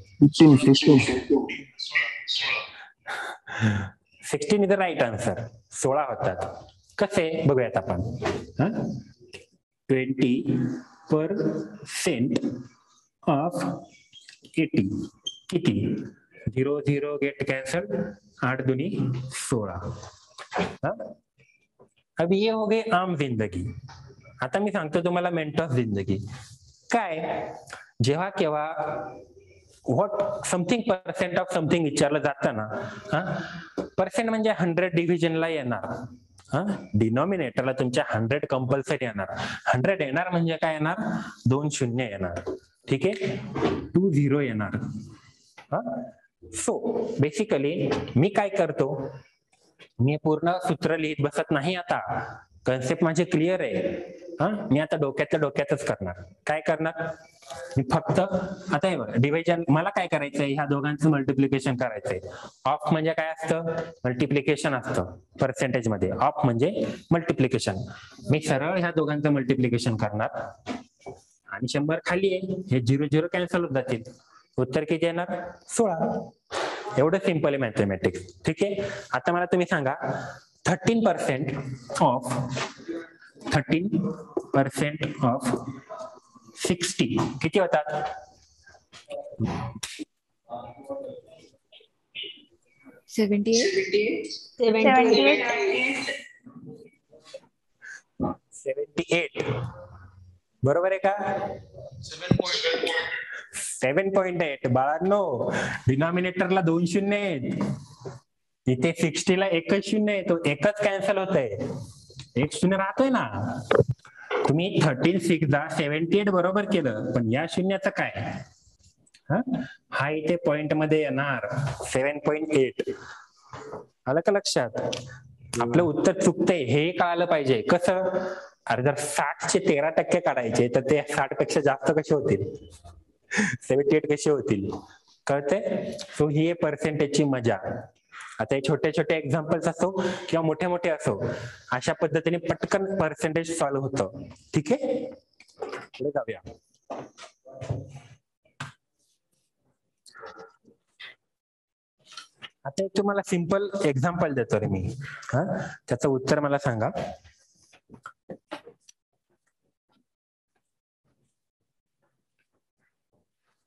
16 इज द राईट आन्सर. 16 होतात. कसे बघूयात आपण. 20% ऑफ 80 किती? 0 0 गेट कॅन्सल. 8 दुनी 16. अब ये हो गई आम जिंदगी. आता मी सांगतो तुम्हाला मेंटॉस जिंदगी काय. जेव्हा केव्हा what something percent of something विचारलं जातं ना, पर्सेंट म्हणजे 100 डिव्हिजनला येणार. डिनॉमिनेटरला तुमच्या 100 कंपल्सरी येणार. 100 येणार म्हणजे काय येणार? 2 शून्य येणार. ठीक आहे, 2 0 येणार. सो बेसिकली मी काय करतो, मी पूर्ण सूत्र लिहित बसत नाही. आता कन्सेप्ट माझे क्लिअर आहे. मी आता डोक्यातच करणार. काय करणार मी? फक्त आता हे बघा, डिव्हिजन मला काय करायचंय, ह्या दोघांचं मल्टिप्लिकेशन करायचंय. ऑफ म्हणजे काय असतं? मल्टिप्लिकेशन असतं पर्सेंटेज मध्ये. ऑफ म्हणजे मल्टिप्लिकेशन. मी सरळ ह्या दोघांचं मल्टिप्लिकेशन करणार आणि 100 खाली आहे, हे 0 0 कॅन्सल होत जातील. उत्तर किती येणार? 16. एवढं सिंपल आहे मॅथमॅटिक्स. ठीक आहे, आता मला तुम्ही सांगा 13% ऑफ 60 किती होतात? 78. बरोबर आहे का? 7.8. बाळांनो, डिनॉमिनेटरला 2 शून्य आहेत. इथे 60 ला एकच शून्य आहे, तो एकच कॅन्सल होत आहे. एक शून्य राहतोय ना. तुम्ही 13 ला 78 बरोबर केलं, पण या शून्याचं काय? हा इथे पॉइंट मध्ये येणार 7.8. आलं का लक्षात? आपलं उत्तर चुकतंय हे कळालं पाहिजे. कसं? अरे जर 60चे 13% काढायचे तर ते 60 पेक्षा जास्त कसे होतील? 78 कसे होतील? कळतंय? सो ही आहे पर्सेंटेजची मजा. आता हे छोटे छोटे एक्झाम्पल्स असो किंवा मोठे मोठे असो, अशा पद्धतीने पटकन पर्सेंटेज सॉल्व्ह होतं. ठीक आहे, पुढे जाऊया. आता एक तुम्हाला सिंपल एक्झाम्पल देतो रे मी. त्याचं उत्तर मला सांगा.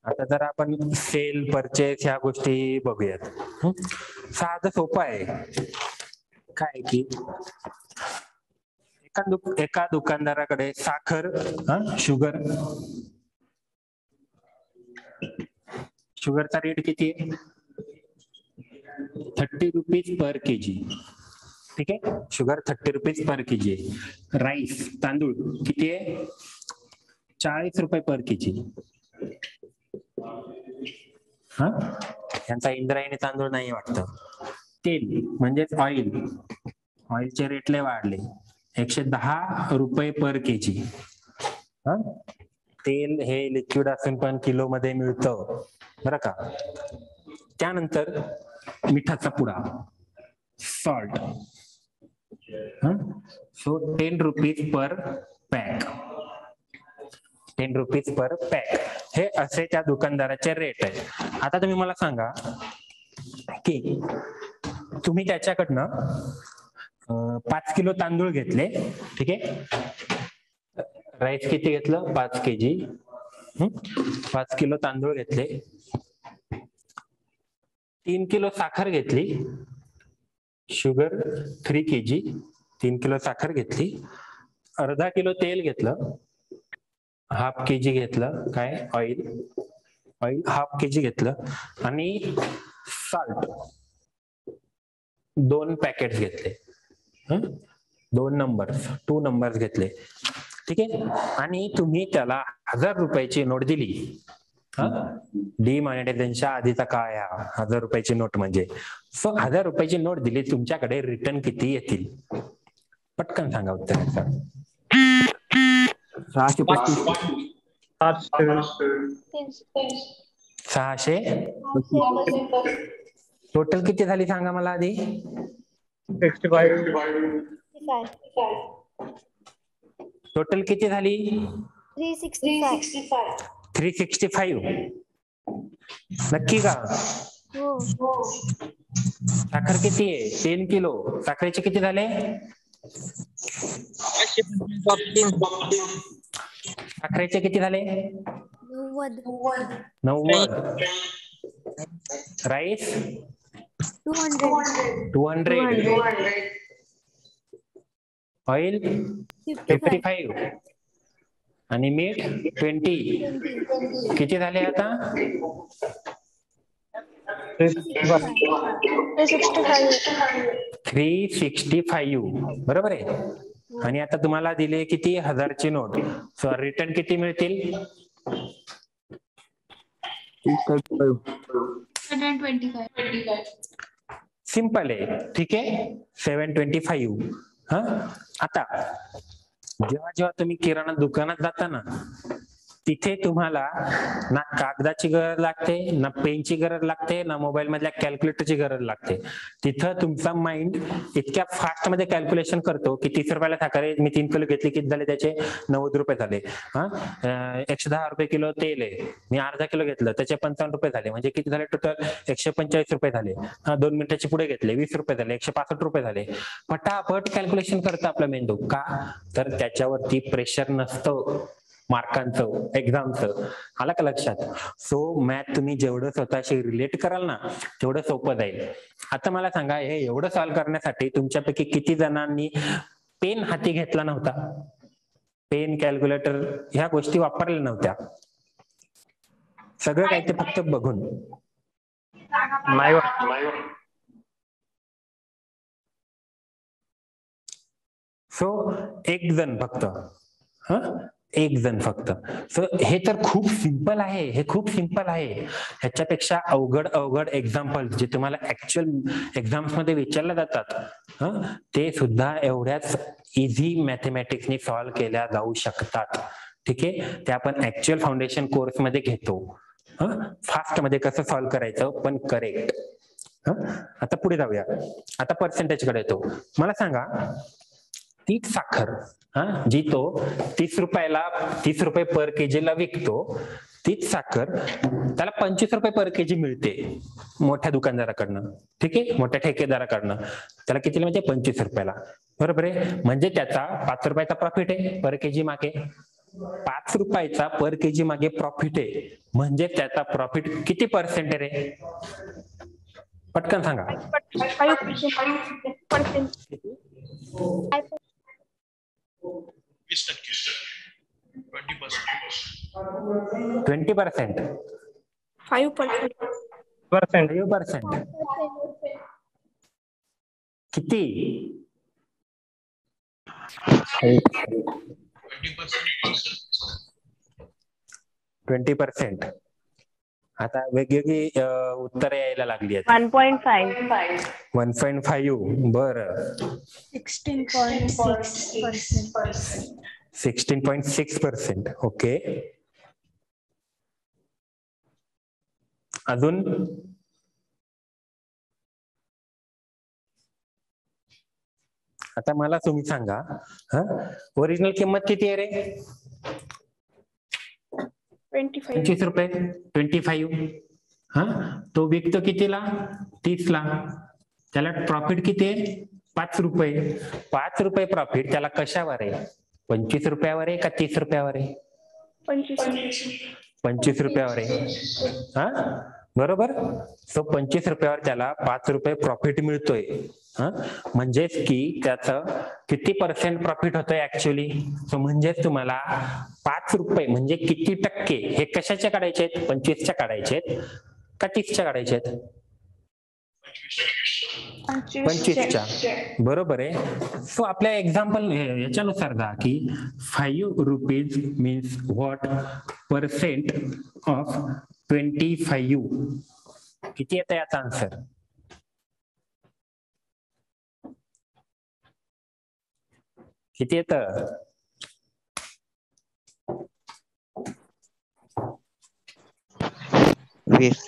आता जर आपण सेल, परचेस ह्या गोष्टी बघूयात. साधं सोपं आहे. काय की एका दुकानदाराकडे साखर, शुगरचा रेट किती आहे? 30 रुपीज पर केजी. ठीक आहे, शुगर 30 रुपीज पर केजी आहे. राईस, तांदूळ किती आहे? 40 रुपये पर केजी. यांचा इंद्रायणी तांदूळ नाही वाटतं. तेल म्हणजेच ऑइल, ऑइलचे रेट लय वाढले, 110 रुपये पर केजी. तेल हे लिक्विड असून पण किलो मध्ये मिळतं बरं का. त्यानंतर मिठाचा पुडा, salt, so 10 rupees per pack. 10 rupees per pack. हे असे त्या दुकानदाराचे रेट आहे. आता तुम्ही मला सांगा की तुम्ही त्याच्याकडनं 5 किलो तांदूळ घेतले. ठीक आहे, राईस किती घेतलं? 5 केजी. 5 किलो तांदूळ घेतले, 3 किलो साखर घेतली, शुगर 3 केजी, 3 किलो साखर घेतली, अर्धा किलो तेल घेतलं, हाफ केजी घेतलं काय ऑइल, हाफ केजी घेतलं आणि साल्ट 2 पॅकेट घेतले, 2 नंबर्स घेतले, ठीक आहे. आणि तुम्ही त्याला 1000 रुपयाची नोट दिली. डिमॉनिटायझेशनच्या आधीचा काळ हा 1000 रुपयाची नोट म्हणजे. सो 1000 रुपयाची नोट दिली, तुमच्याकडे रिटर्न किती येतील? पटकन सांगा उत्तर. 600. टोटल किती झाली सांगा मला आधी. 65. टोटल किती झाली? 365. 365. नक्की का? साखर किती आहे? 3 किलो. साखरेचे किती झाले? साखरेचे किती झाले? 90. राईस 200. ऑइल 55 आणि मीठ 20. किती झाले आता? 365. बरोबर आहे. आणि आता तुम्हाला दिले किती? 1000 ची नोट. सो रिटर्न किती मिळतील? 725. सिंपल आहे, ठीक आहे. 725. आता जेव्हा तुम्ही किराणा दुकानात जाता ना, तिथे तुम्हाला ना कागदाची गरज लागते, ना पेनची गरज लागते, ना मोबाईल मधल्या कॅल्क्युलेटरची गरज लागते. तिथं तुमचा माइंड इतक्या फास्ट मध्ये कॅल्क्युलेशन करतो की 30 रुपयाला साखर आहे, मी 3 किलो घेतली, किती झाले त्याचे? 90 रुपये झाले. 110 रुपये किलो तेल आहे, मी अर्धा किलो घेतलं, त्याचे 55 रुपये झाले, म्हणजे किती झाले टोटल? 145 रुपये झाले. 2 मिनिटाचे पुढे घेतले, 20 रुपये झाले, 165 रुपये झाले. फटाफट कॅल्क्युलेशन करतं आपला मेंदू. का? तर त्याच्यावरती प्रेशर नसतं मार्कांचं, एक्झामचं. आला का लक्षात? सो मॅथ तुम्ही जेवढं स्वतःशी रिलेट कराल ना, तेवढं सोपं जाईल. आता मला सांगा, हे एवढं सॉल्व्ह करण्यासाठी तुमच्यापैकी किती जणांनी पेन हाती घेतला नव्हता? पेन, कॅल्क्युलेटर ह्या गोष्टी वापरल्या नव्हत्या? सगळं काय ते फक्त बघून. सो एक जण फक्त, एक जण फक्त. सो हे तर खूप सिंपल आहे, हे खूप सिंपल आहे. ह्याच्यापेक्षा अवघड एक्झाम्पल जे तुम्हाला ऍक्च्युअल एक्झाम्स मध्ये विचारले जातात, ते सुद्धा एवढ्याच इझी मॅथमॅटिक्सनी सॉल्व्ह केल्या जाऊ शकतात. ठीक आहे. ते आपण ऍक्च्युअल फाउंडेशन कोर्स मध्ये घेतो. फास्ट मध्ये कसं सॉल्व्ह करायचं पण करेक्ट. आता पुढे जाऊया. आता पर्सेंटेज कडे येतो. मला सांगा, तीच साखर जी तो 30 रुपये पर केजीला विकतो, तीच साखर त्याला 25 रुपये पर केजी मिळते मोठ्या दुकानदाराकडनं. ठीक आहे. मोठ्या ठेकेदाराकडनं त्याला कितीला म्हणजे 25 रुपयाला. बरोबर आहे. म्हणजे त्याचा 5 रुपयाचा प्रॉफिट आहे पर केजी मागे. 5 रुपयाचा पर केजी मागे प्रॉफिट आहे, म्हणजे त्याचा प्रॉफिट किती पर्सेंट आहे रे? पटकन सांगा. 20%. 5%. किती? 20%. आता वेगवेगळी उत्तर यायला लागली आहेत. 1.5. 1.5. बरं. 16.6%. ओके. अजून? आता मला तुम्ही सांगा, ओरिजिनल किंमत किती आहे रे? 25 रुपये. 25. तो विकतो कितीला? 30 ला. त्याला प्रॉफिट किती आहे? 5 रुपये. 5 रुपये प्रॉफिट त्याला कशावर आहे? 25 रुपयावर आहे का 30 रुपयावर आहे? 25 रुपयावर आहे. बरोबर. सो 25 रुपयावर त्याला 5 रुपये प्रॉफिट मिळतोय. म्हणजेच की त्याचं किती पर्सेंट प्रॉफिट होतंय ऍक्च्युअली. सो म्हणजेच तुम्हाला 5 रुपये म्हणजे किती टक्के हे कशाचे काढायचे आहेत, 25च्या काढायचे आहेत का 30च्या काढायचे आहेत? 25च्या. बरोबर आहे. सो आपल्या एक्झाम्पल याच्यानुसार जा की 5 rupees means what percent of 25. किती येतं याचा आन्सर? किती येतं? वीस.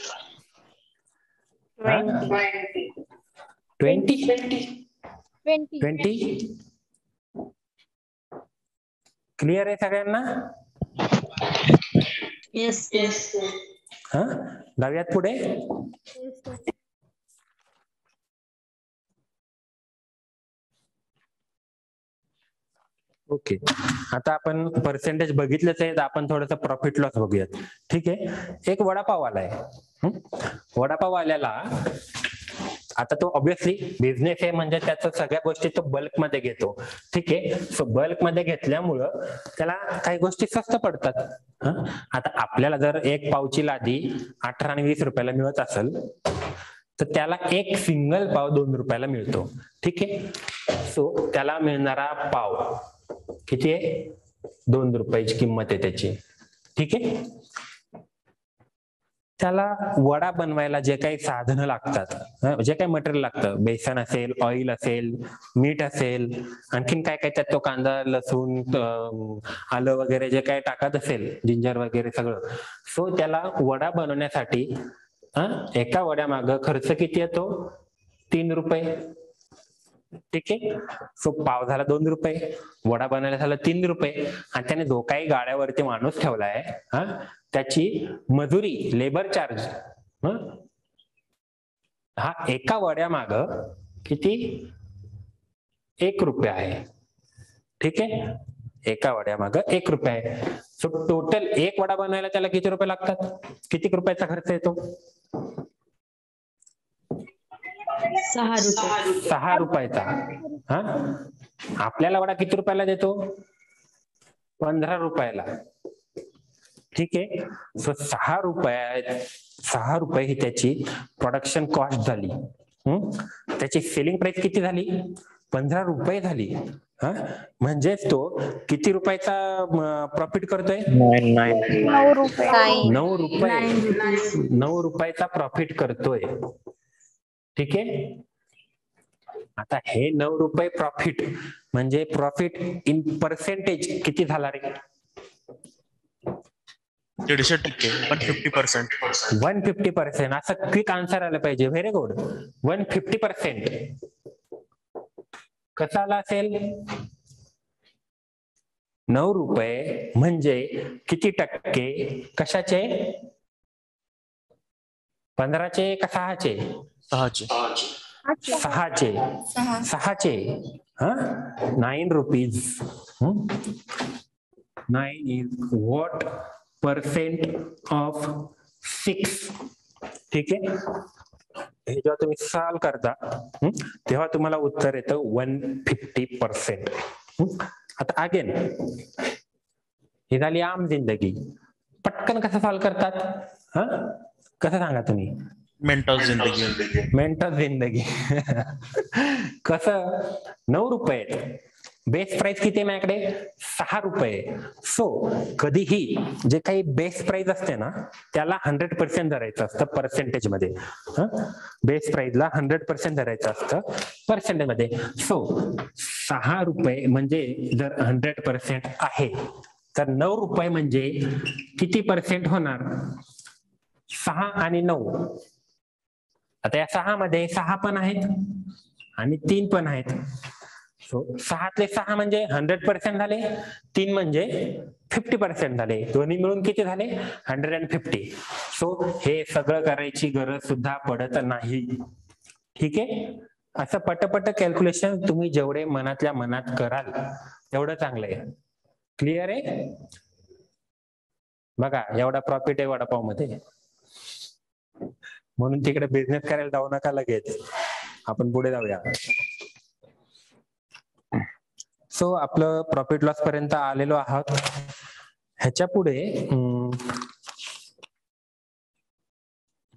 20 क्लिअर आहे सगळ्यांना? येस. हा, जाऊयात पुढे. ओके, आता आपण पर्सेंटेज बघितलंच आहे, आपण थोडस प्रॉफिट लॉस बघूयात. ठीक आहे, एक वडापाव आलाय. वडापाव आल्याला आता तो ऑब्विसली बिझनेस आहे म्हणजे त्याचं सगळ्या गोष्टी तो बल्क मध्ये घेतो. ठीक आहे, सो बल्क मध्ये घेतल्यामुळं त्याला काही गोष्टी स्वस्त पडतात. आता आपल्याला जर एक पावची लादी 18 आणि 20 रुपयाला मिळत असेल तर त्याला एक सिंगल पाव 2 रुपयाला मिळतो. ठीक आहे, सो त्याला मिळणारा पाव किती आहे? 2 रुपयाची किंमत आहे त्याची. ठीक आहे, त्याला वडा बनवायला जे काही साधनं लागतात, जे काही मटेरियल लागतं, बेसन असेल, ऑइल असेल, मीठ असेल, आणखीन काय काय त्यात तो कांदा, लसूण, आलं वगैरे जे काही टाकत असेल, जिंजर वगैरे सगळं, सो त्याला वडा बनवण्यासाठी एका वड्यामागं खर्च किती येतो? 3 रुपये. ठीक आहे, सो पाव झाला 2 रुपये, वडा बनायला झाला 3 रुपये, आणि त्याने जो काही गाड्यावरती माणूस ठेवलाय त्याची मजुरी, लेबर चार्ज, हा एका वड्यामाग किती? 1 रुपया आहे. ठीक आहे, एका वड्यामाग 1 रुपया आहे. सो टोटल एक वडा बनवायला त्याला किती रुपये लागतात? किती रुपयाचा खर्च येतो? 6 रुपयाचा. आपल्याला वडा किती रुपयाला देतो? 15 रुपयाला. ठीक आहे, सो 6 रुपये ही त्याची प्रोडक्शन कॉस्ट झाली. त्याची सेलिंग प्राइस किती झाली? 15 रुपये झाली. म्हणजेच तो किती रुपयाचा प्रॉफिट करतोय? 9 रुपयाचा प्रॉफिट करतोय. ठीक आहे, आता हे 9 रुपये प्रॉफिट म्हणजे प्रॉफिट इन पर्सेंटेज किती झाला रे? 150%. 150%. असं क्विक आन्सर आलं पाहिजे. Very good. 150%. कसं आला असेल? 9 रुपये म्हणजे किती टक्के? कशाचे? 15चे का 6चे? 6चे. 9 rupees. 9 is what percent of 6. ठीक आहे, हे जेव्हा तुम्ही सॉल्व करता तेव्हा तुम्हाला उत्तर येतं 150%. आता अगेन ही झाली आम जिंदगी. पटकन कसं सॉल्व करतात? कसं सांगा तुम्ही? मेंटल जिंदगी. कसं? 9 रुपये, बेस प्राइस किती माझ्याकडे? 6 रुपये. सो कधीही जे काही बेस प्राइस असते ना त्याला 100% धरायचं असतं पर्सेंटेज मध्ये. बेस प्राइसला 100% धरायचं असतं पर्सेंटेज मध्ये. सो 6 रुपये म्हणजे जर 100% आहे तर 9 रुपये म्हणजे किती पर्सेंट होणार? 6 आणि 9. आता या 6 मध्ये 6 पण आहेत आणि 3 पण आहेत. सो 6तले 6 म्हणजे 100% झाले, 3 म्हणजे 50% झाले. दोन्ही मिळून किती झाले? 150. सो हे सगळं करायची गरज सुद्धा पडत नाही. ठीक आहे, असं पटपट कॅल्क्युलेशन तुम्ही जेवढे मनातल्या मनात कराल तेवढं चांगलं आहे. क्लिअर आहे? बघा एवढा प्रॉफिट आहे वडापाव मध्ये, म्हणून तिकडे बिझनेस करायला जाऊ नका लगेच. आपण पुढे जाऊया. सो आपलं प्रॉफिट लॉस पर्यंत आलेलो आहात. ह्याच्या पुढे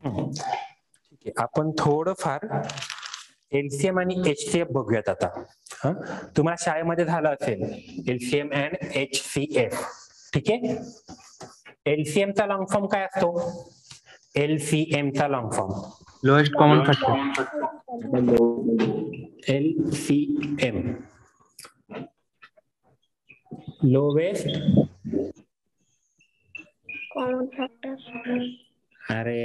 ठीक आहे, आपण थोडंफार एलसीएम आणि एचसीएफ बघूयात आता. तुम्हाला शाळेमध्ये झालं असेल एलसीएम अँड एचसीएफ. ठीक आहे. एलसीएम चा लॉंग फॉर्म काय असतो? एलसीएम चा long form lowest common factor. LCM lowest common factor. अरे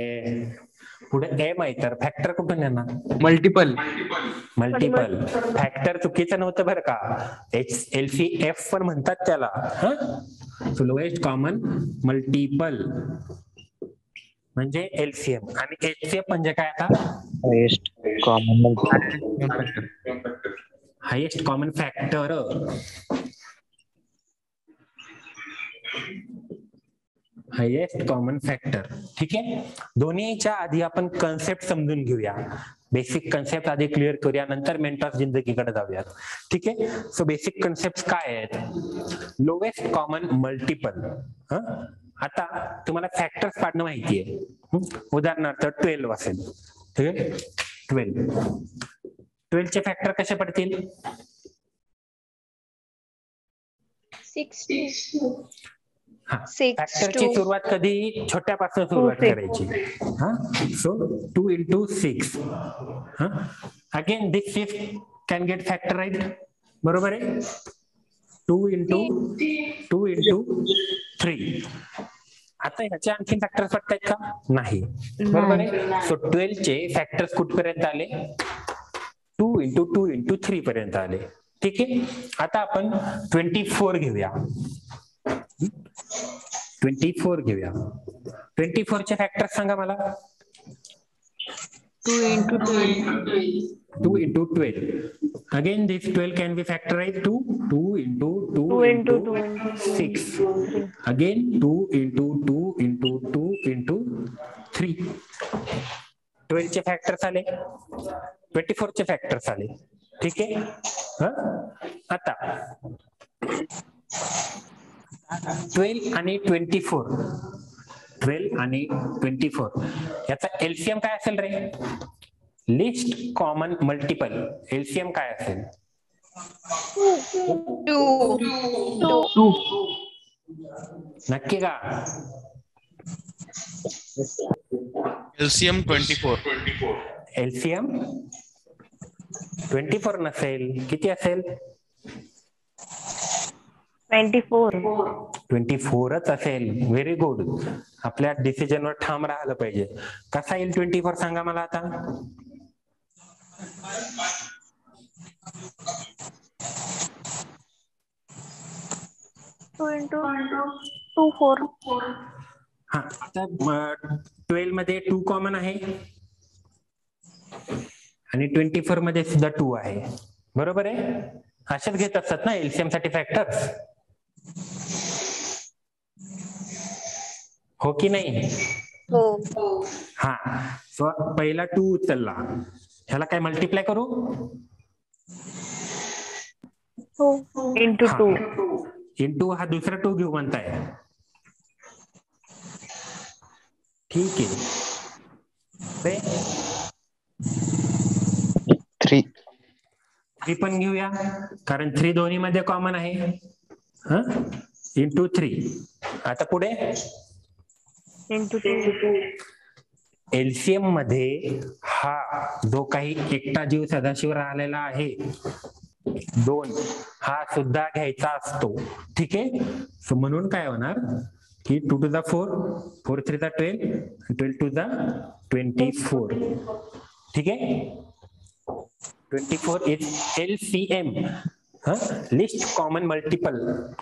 पुढे एम आहे तर फॅक्टर कुठून येणार? मल्टिपल. मल्टिपल. फॅक्टर चुकीचं नव्हतं बरं का. एलसीएफ पण म्हणतात त्याला. लोएस्ट कॉमन मल्टिपल म्हणजे एलसीएम. आणि एचसीएफ म्हणजे काय आता? Highest common factor. Highest common factor. Highest common factor. ठीक आहे. दोन्हीच्या आधी आपण कन्सेप्ट समजून घेऊया. बेसिक कन्सेप्ट आधी क्लिअर करूया, नंतर मेंटॉस जिंदगीकडे जाऊयात. ठीक आहे. सो बेसिक कन्सेप्ट काय आहेत? Lowest common multiple. आता तुम्हाला फॅक्टर्स काढणं माहितीये. उदाहरणार्थ 12 असेल. ठीक आहे. 12 चे फॅक्टर कसे पडतील? फॅक्टरची सुरुवात कधी छोट्यापासून सुरुवात करायची. So 2 into 6. Again this 6 can get factorized. बरोबर आहे. 2 into 3. आता ह्याचे आणखी फॅक्टर्स वाटतायत का? नाही. बरोबर आहे. सो 12 चे फॅक्टर्स कुठपर्यंत आले? 2 into 2 into 3 पर्यंत आले. ठीक आहे. आता आपण 24 घेऊया. 24 घेऊया. 24 चे फॅक्टर्स सांगा मला. 2 into 12. 2 into 12. Again, this 12 can be factorized to 2 into 2 2 into into 2 into 6. Again, 2 into 2 into 2 into 3. 12 चे फॅक्टर्स आले. 24 चे फॅक्टर्स आले. ठीक आहे. आता 12 आणि 24. 12 आणि 24 याचा एलसीएम काय असेल रे? Least common multiple. एलसीएम काय असेल? 2. नक्की का? एलसीएम 24. एलसीएम 24 नसेल. किती असेल? 24च असेल. Very good. आपल्या डिसिजनवर ठाम राहिलं पाहिजे. कसा येईल 24 सांगा मला आता. हा आता 12 मध्ये 2 कॉमन आहे आणि 24 मध्ये सुद्धा 2 आहे. बरोबर आहे. असेच घेत असतात ना एलसीएम साठी फॅक्टर्स. हो की नाही? हा. सो पहिला 2 उचलला. ह्याला काय मल्टिप्लाय करू? into 2. इंटू हा दुसरा 2 घेऊ म्हणताय. ठीक आहे. 3 पण घेऊया कारण 3 दोन्ही मध्ये कॉमन आहे. इंटू 3. आता पुढे into 2. एलसीएम मध्ये हा जो काही एकटा जीव सदाशिव राहिलेला आहे 2 हा सुद्धा घ्यायचा असतो. ठीक आहे. सो म्हणून काय होणार की 2 to the 4, 4 3 the 12, 12 to the 24. ठीक आहे. 24 is LCM. List common multiple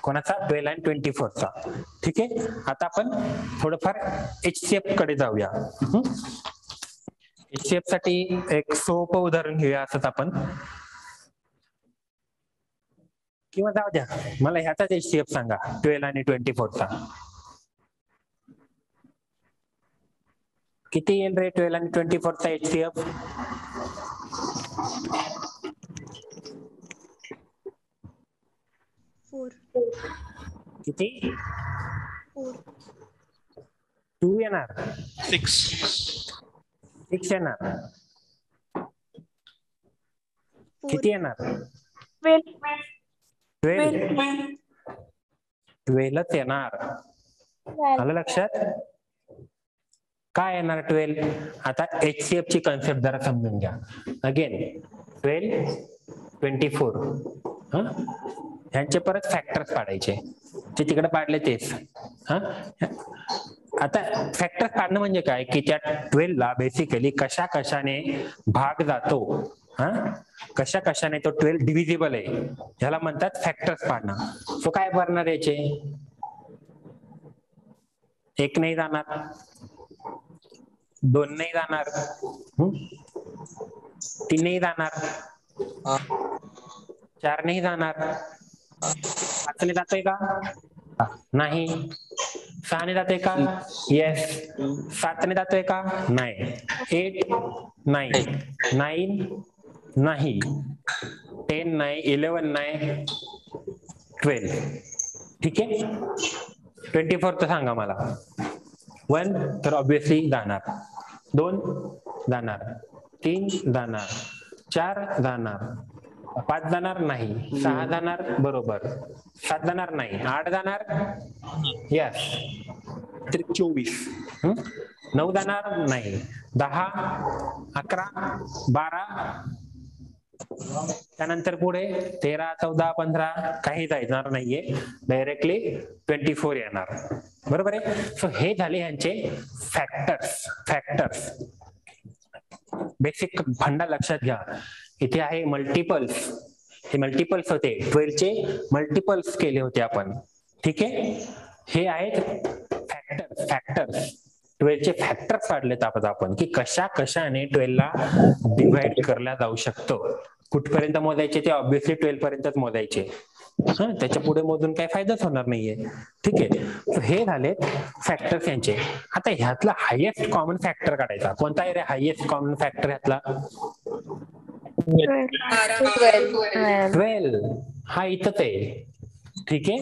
कोणाचा? 12 आणि 24 चा. ठीक आहे. आता आपण थोडंफार एचसीएफ कडे जाऊया. एचसीएफ साठी एक सोपं उदाहरण घेऊया. असंच आपण किंवा जाऊ द्या मला ह्याचाच एचसीएफ सांगा 12 आणि 24 चा. किती येईल रे 12 आणि 24 चा एचसीएफ? 2 येणार, 6 6 येणार, किती येणार? 12 12च येणार. आलं लक्षात? काय येणार 12? आता HCF ची कन्सेप्ट जरा समजून घ्या. अगेन 12 24 ह्यांचे परत फॅक्टर्स काढायचे, जे तिकडे पाडले तेच. आता फॅक्टर काढणं म्हणजे काय की त्या 12 ला बेसिकली कशा कशाने भाग जातो, कशा कशाने तो 12 डिव्हिजिबल आहे, ह्याला म्हणतात फॅक्टर्स काढणं. सो काय करणार याचे? 1 नाही जाणार, 2 नाही जाणार, 3 नाही जाणार, 4 नाही जाणार, 5 ने जातोय का? नाही. 6 ने जातोय का? येस. 7 ने जातोय का? नाही. 8 नाही, 9 नाही, 10 नाही, 11 नाही, 12. ठीक आहे. 24 तर सांगा मला. 1 तर ऑब्विसली जाणार, 2 जाणार, 3 जाणार, 4 जाणार, 5 जाणार नाही, 6 जाणार बरोबर, 7 जाणार नाही, 8 जाणार यस, 24. 9 जाणार नाही, 10, 11, 12, त्यानंतर पुढे 13, 14, 15 काही जाणार नाहीये, डायरेक्टली 24 येणार. बरोबर आहे. सो हे झाले यांचे फॅक्टर्स. बेसिक फंडा लक्षात घ्या. इथे आहे मल्टिपल्स, हे मल्टिपल्स होते, 12 चे मल्टिपल्स केले होते आपण. ठीक आहे. हे आहेत फॅक्टर्स. 12 चे फॅक्टर्स काढलेत आपण की कशा कशाने 12 ला डिवाइड करला जाऊ शकतो. कुठपर्यंत मोजायचे ते ऑब्विसली 12 पर्यंतच मोजायचे. त्याच्या पुढे मोजून काही फायदाच होणार नाहीये. ठीक आहे. हे झालेत फॅक्टर्स यांचे. आता ह्यातला हायेस्ट कॉमन फॅक्टर काढायचा. कोणता आहे रे हायेस्ट कॉमन फॅक्टर ह्यातला? 12. हा इथंच आहे. ठीक आहे.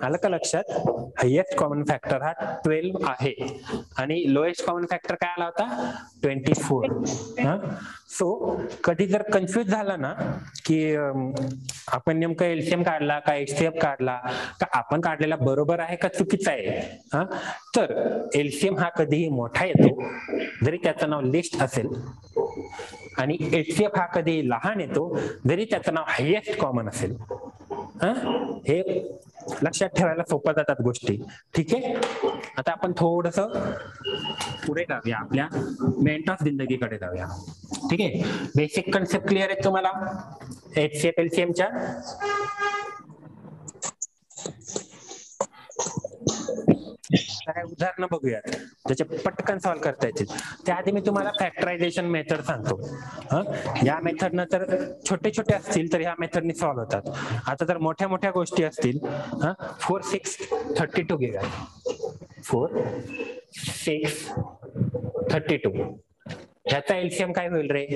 आलं का लक्षात? हायेस्ट कॉमन फॅक्टर हा 12 आहे आणि लोएस्ट कॉमन फॅक्टर काय आला होता? 24. सो कधी जर कन्फ्युज झाला ना की आपण नेमकं एलसीएम काढला का HCF काढला का आपण काढलेला बरोबर आहे का चुकीचा आहे, तर एलसीएम हा कधीही मोठा येतो जरी त्याचं नाव लिस्ट असेल आणि HCF हा कधीही लहान येतो जरी त्याचं नाव हायेस्ट कॉमन असेल. हे लक्षात ठेवायला सोपं जातात गोष्टी. ठीक आहे. आता आपण थोडस पुढे जाऊया, आपल्या मेंट ऑफ जिंदगीकडे जाऊया. ठीक आहे. बेसिक कन्सेप्ट क्लिअर आहे तुम्हाला HCF LCM च्या? काय उदाहरणं बघूयात ज्याचे पटकन सॉल्व्ह करता येतील. त्याआधी मी तुम्हाला फॅक्टरायझेशन मेथड सांगतो. या मेथडनं तर छोटे छोटे असतील तर ह्या मेथडने सॉल्व्ह होतात. आता जर मोठ्या मोठ्या गोष्टी असतील, 4, 6, 32 घेऊया. 4, 6, 32 ह्याचा एलसीएम काय होईल रे?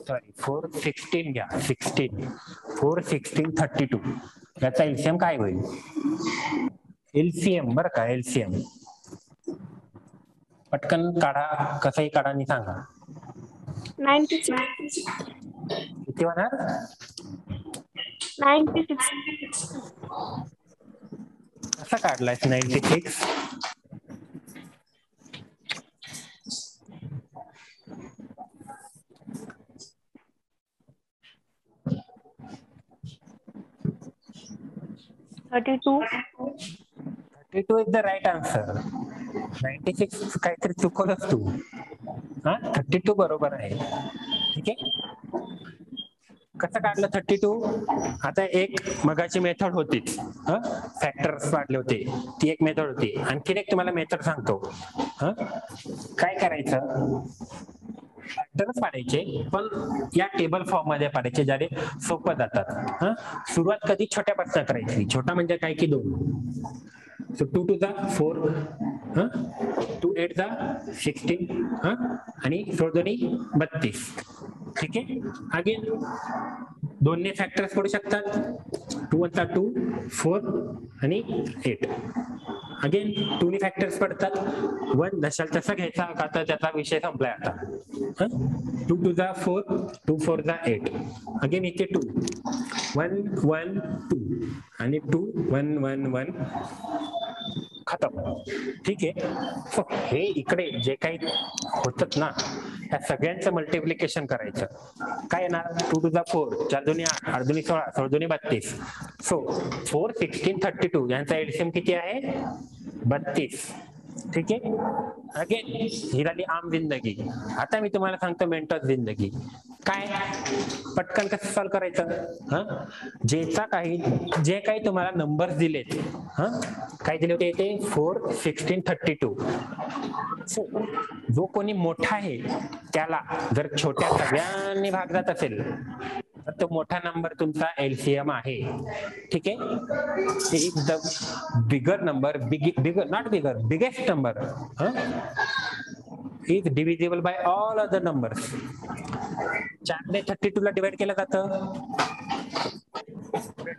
सॉरी 4, 16 घ्या. 16, 4, 16, 32 याचा एलसीएम काय होईल? एलसीएम बरं का, एलसीएम पटकन काढा, कसंही काढा आणि सांगा. 96. किती होणार? 96. कसा काढलाय 96? $32. 32 is the right answer. 96 काहीतरी चुकवलंस तू. 32 बरोबर आहे. ठीक आहे. कसं काढलं 32? आता एक मगाची मेथड होतीच, फॅक्टर्स वाढले होते, ती एक मेथड होती. आणखीन एक तुम्हाला मेथड सांगतो. काय करायचं? फॅक्टर्स पाडायचे पण या टेबल फॉर्म मध्ये पाडायचे ज्याने सोपं जातात. सुरुवात कधी छोट्यापासून करायची. छोटा म्हणजे काय की 2. So 2 to the 4, 2 8 the 16, आणि 16 32. ठीक आहे. अगेन दोन्ही फॅक्टर्स पडू शकतात. 2 × 2 4 आणि 8. अगेन 2 नी फॅक्टर्स पडतात. 1 जशाल तसा घ्यायचा का तर त्याचा विषय संपलाय आता. 2 × 2 = 4, 2 × 4 = 8. अगेन इथे 2 1 1 2 आणि 2 1 1 1 खतम. ठीक आहे. सो हे इकडे जे काही होतात ना त्या सगळ्यांचं मल्टिप्लिकेशन करायचं. काय येणार? 2 × 4 4 × 2 = 8 8 × 2 = 16 16 × 2 = 32. सो 4 16 32 यांचा एलसीएम किती आहे? 32. ठीक आहे. अगेन ही झाली आम जिंदगी. आता मी तुम्हाला सांगतो मेंटल जिंदगी काय. पटकन कसं सॉल्व्ह करायचं? जे काही तुम्हाला नंबर्स दिलेत, काय दिले होते इथे? 4 16 32. सो जो कोणी मोठा आहे त्याला जर छोट्या सगळ्यांनी भाग जात असेल तर तो मोठा नंबर तुमचा एलसीएम आहे. ठीक आहे. If the bigger number biggest number is divisible by all other numbers. 4 ने 32 ला डिवाइड केलं जातं.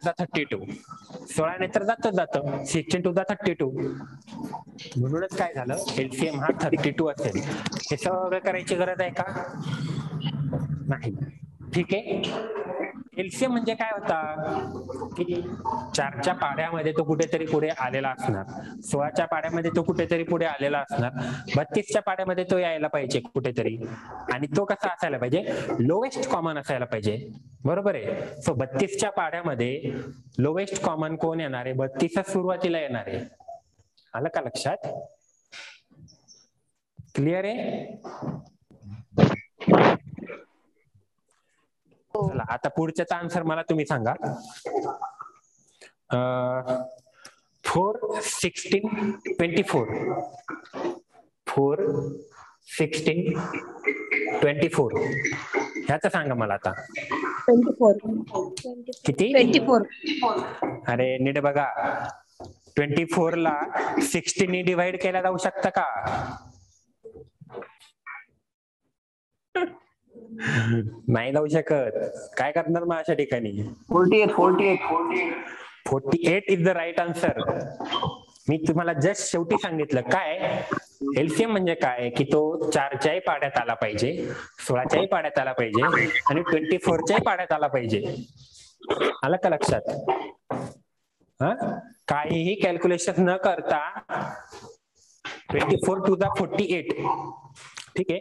32. 16 ने तर जातं 16 × 2 = 32. म्हणूनच काय झालं? एलसीएम हा 32 असेल. हे सगळं करायची गरज आहे का? नाही. ठीक आहे. एलसीएम म्हणजे काय होता की 4च्या पाढ्यामध्ये तो कुठेतरी पुढे आलेला असणार, 16च्या पाढ्यामध्ये तो कुठेतरी पुढे आलेला असणार, 32च्या पाढ्यामध्ये तो यायला पाहिजे कुठेतरी. आणि तो कसा असायला पाहिजे? लोएस्ट कॉमन असायला पाहिजे. बरोबर आहे. सो 32च्या पाढ्यामध्ये लोएस्ट कॉमन कोण येणार आहे? 32 सुरुवातीला येणार आहे. आलं का लक्षात? क्लिअर आहे? चला आता पुढच्याचा आन्सर मला तुम्ही सांगा. 4 16 24. 4 16 24 ह्याचं सांगा मला आता. 24. किती? 24. अरे नीट बघा. 24 ला 16 ने डिवाइड केला जाऊ शकतं का? नाही जाऊ शकत. काय करणार मग अशा ठिकाणी? 48 इज द राईट आन्सर. मी तुम्हाला जस्ट शेवटी सांगितलं काय एलसीएम म्हणजे काय की तो 4च्याही पाढ्यात आला पाहिजे, 16च्याही पाढ्यात आला पाहिजे आणि 24च्याही पाढ्यात आला पाहिजे. आलं का लक्षात? काहीही कॅल्क्युलेशन न करता 24 × 2 = 48. ठीक आहे.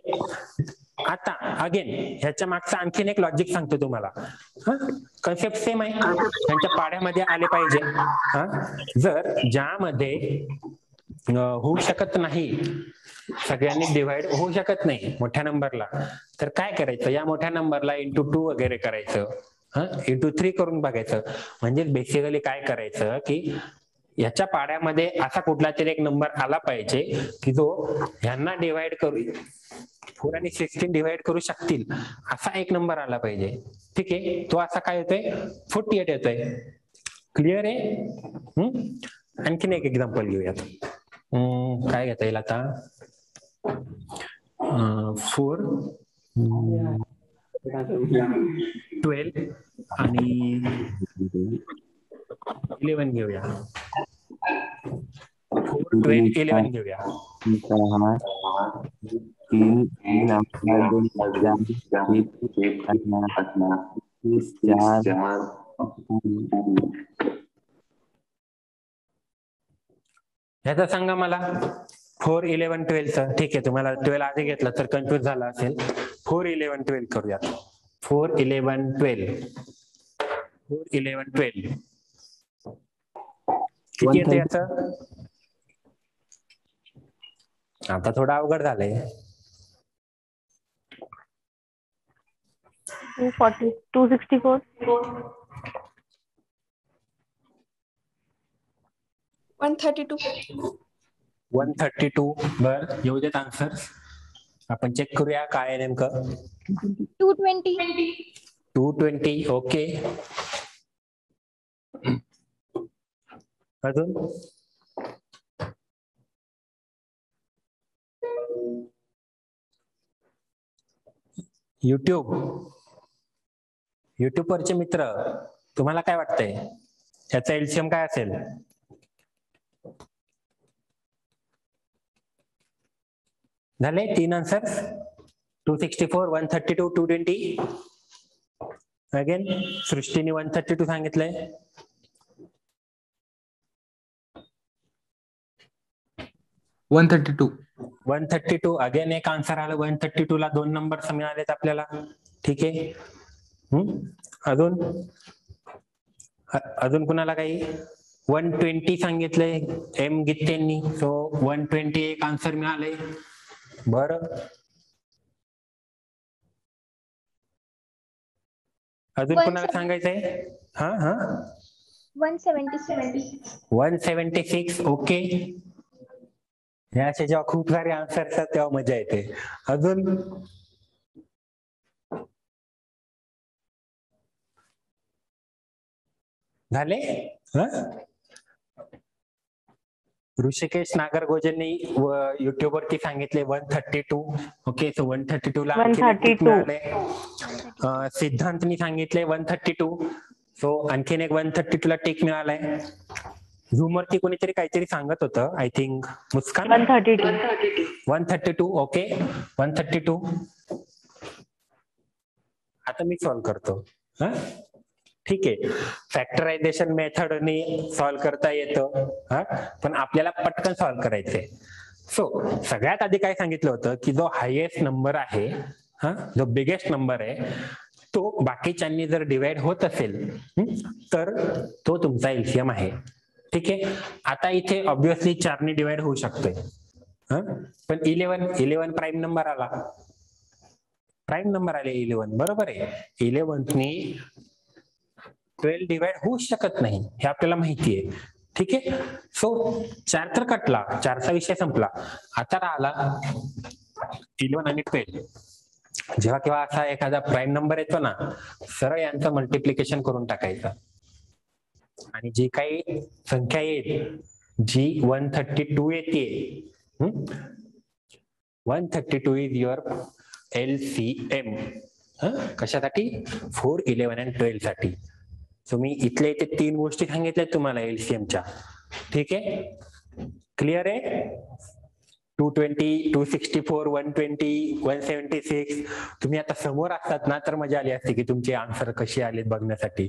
आता अगेन ह्याच्या मागचं आणखीन एक लॉजिक सांगतो तुम्हाला. कन्सेप्ट सेम आहे. त्यांच्या पाढ्यामध्ये आले पाहिजे. जर ज्यामध्ये होऊ शकत नाही, सगळ्यांनी डिवाइड होऊ शकत नाही मोठ्या नंबरला, तर काय करायचं? या मोठ्या नंबरला × 2 वगैरे करायचं, × 3 करून बघायचं. म्हणजे बेसिकली काय करायचं की याच्या पाढ्यामध्ये असा कुठला तरी एक नंबर आला पाहिजे की जो ह्यांना डिवाइड करू 4 आणि 16 डिवाइड करू शकतील असा एक नंबर आला पाहिजे. ठीक आहे. तो असा काय येतोय? 48 येतोय. क्लिअर आहे? आणखीन एक एक्झाम्पल घेऊयात. काय घेता येईल आता? 4 12 आणि 11 घेऊया. 4 12 11 घेऊया. 3 ह्याचा सांगा मला. 4 11 12च. ठीक आहे. तुम्हाला 12 आधी घेतलं तर कन्फ्युज झाला असेल. 4 11 12 करूयात. 4 11 12 4 11 12 किती येतं याचं? आता थोडं अवघड झालंय. 240 264 132. 132. बर येऊ देत आन्सर. आपण चेक करूया काय आहे नेमकं. 220. 220. ओके. अजून युट्यूब युट्यूब वरचे मित्र, तुम्हाला काय वाटतंय याचा एलसीएम काय असेल? झाले 3 आन्सर, 264, 132, 220. अगेन सृष्टीने 132 सांगितलंय. वन 132 अगेन एक आन्सर आलं. 132 ला 2 नंबर मिळालेत आपल्याला. ठीक आहे. अजून कुणाला काही? 120 सांगितलंय एम गीतेंनी. सो 120 एक आन्सर मिळाले. बरं, अजून कुणाला सांगायचंय? हा हा 176. 176. ओके. याचे जेव्हा खूप सारे आन्सर असतात तेव्हा मजा येते. अजून? झाले? ऋषिकेश नागरगोजेंनी युट्यूब वरती सांगितले 132. ओके, सो 132 ला 132. सिद्धांतनी सांगितले 132. सो आणखीन एक 132 ला टिक मिळालाय. झूम वरती कोणीतरी काहीतरी सांगत होतं, आय थिंक मुस्कान. 132. 132. ओके, 132. आता मी सॉल्व्ह करतो. ठीक आहे. फॅक्टरायझेशन मेथडने सॉल्व्ह करता येतं, पण आपल्याला पटकन सॉल्व्ह करायचंय. सो सगळ्यात आधी काय सांगितलं होतं की जो हायेस्ट नंबर आहे, जो बिगेस्ट नंबर आहे, तो बाकीच्यांनी जर डिवाइड होत असेल तर तो तुमचा एलसीएम आहे. ठीक आहे. आता इथे ऑब्विसली 4 ने डिवाइड होऊ शकतोय, पण 11 प्राईम नंबर आला. प्राईम नंबर आले 11. बरोबर आहे. 11 ने 12 डिवाइड होऊ शकत नाही, हे आपल्याला माहिती आहे. ठीक आहे. सो 4 तर कटला, 4चा विषय संपला. आता राहिला 11 आणि 12. जेव्हा केव्हा असा एखादा प्राईम नंबर येतो ना, सरळ यांचं मल्टिप्लिकेशन करून टाकायचं आणि जी काही संख्या येईल, जी 132 येते, 132 इज युअर एलसीएम. कशासाठी? 4, 11 आणि 12 साठी. सो मी इथले इथे 3 गोष्टी सांगितल्या तुम्हाला एलसीएमच्या. ठीक आहे. क्लिअर आहे? 220, 264, 120, 176. तुम्ही आता समोर असतात ना तर मजा आली असते की तुमचे आन्सर कसे आलेत बघण्यासाठी.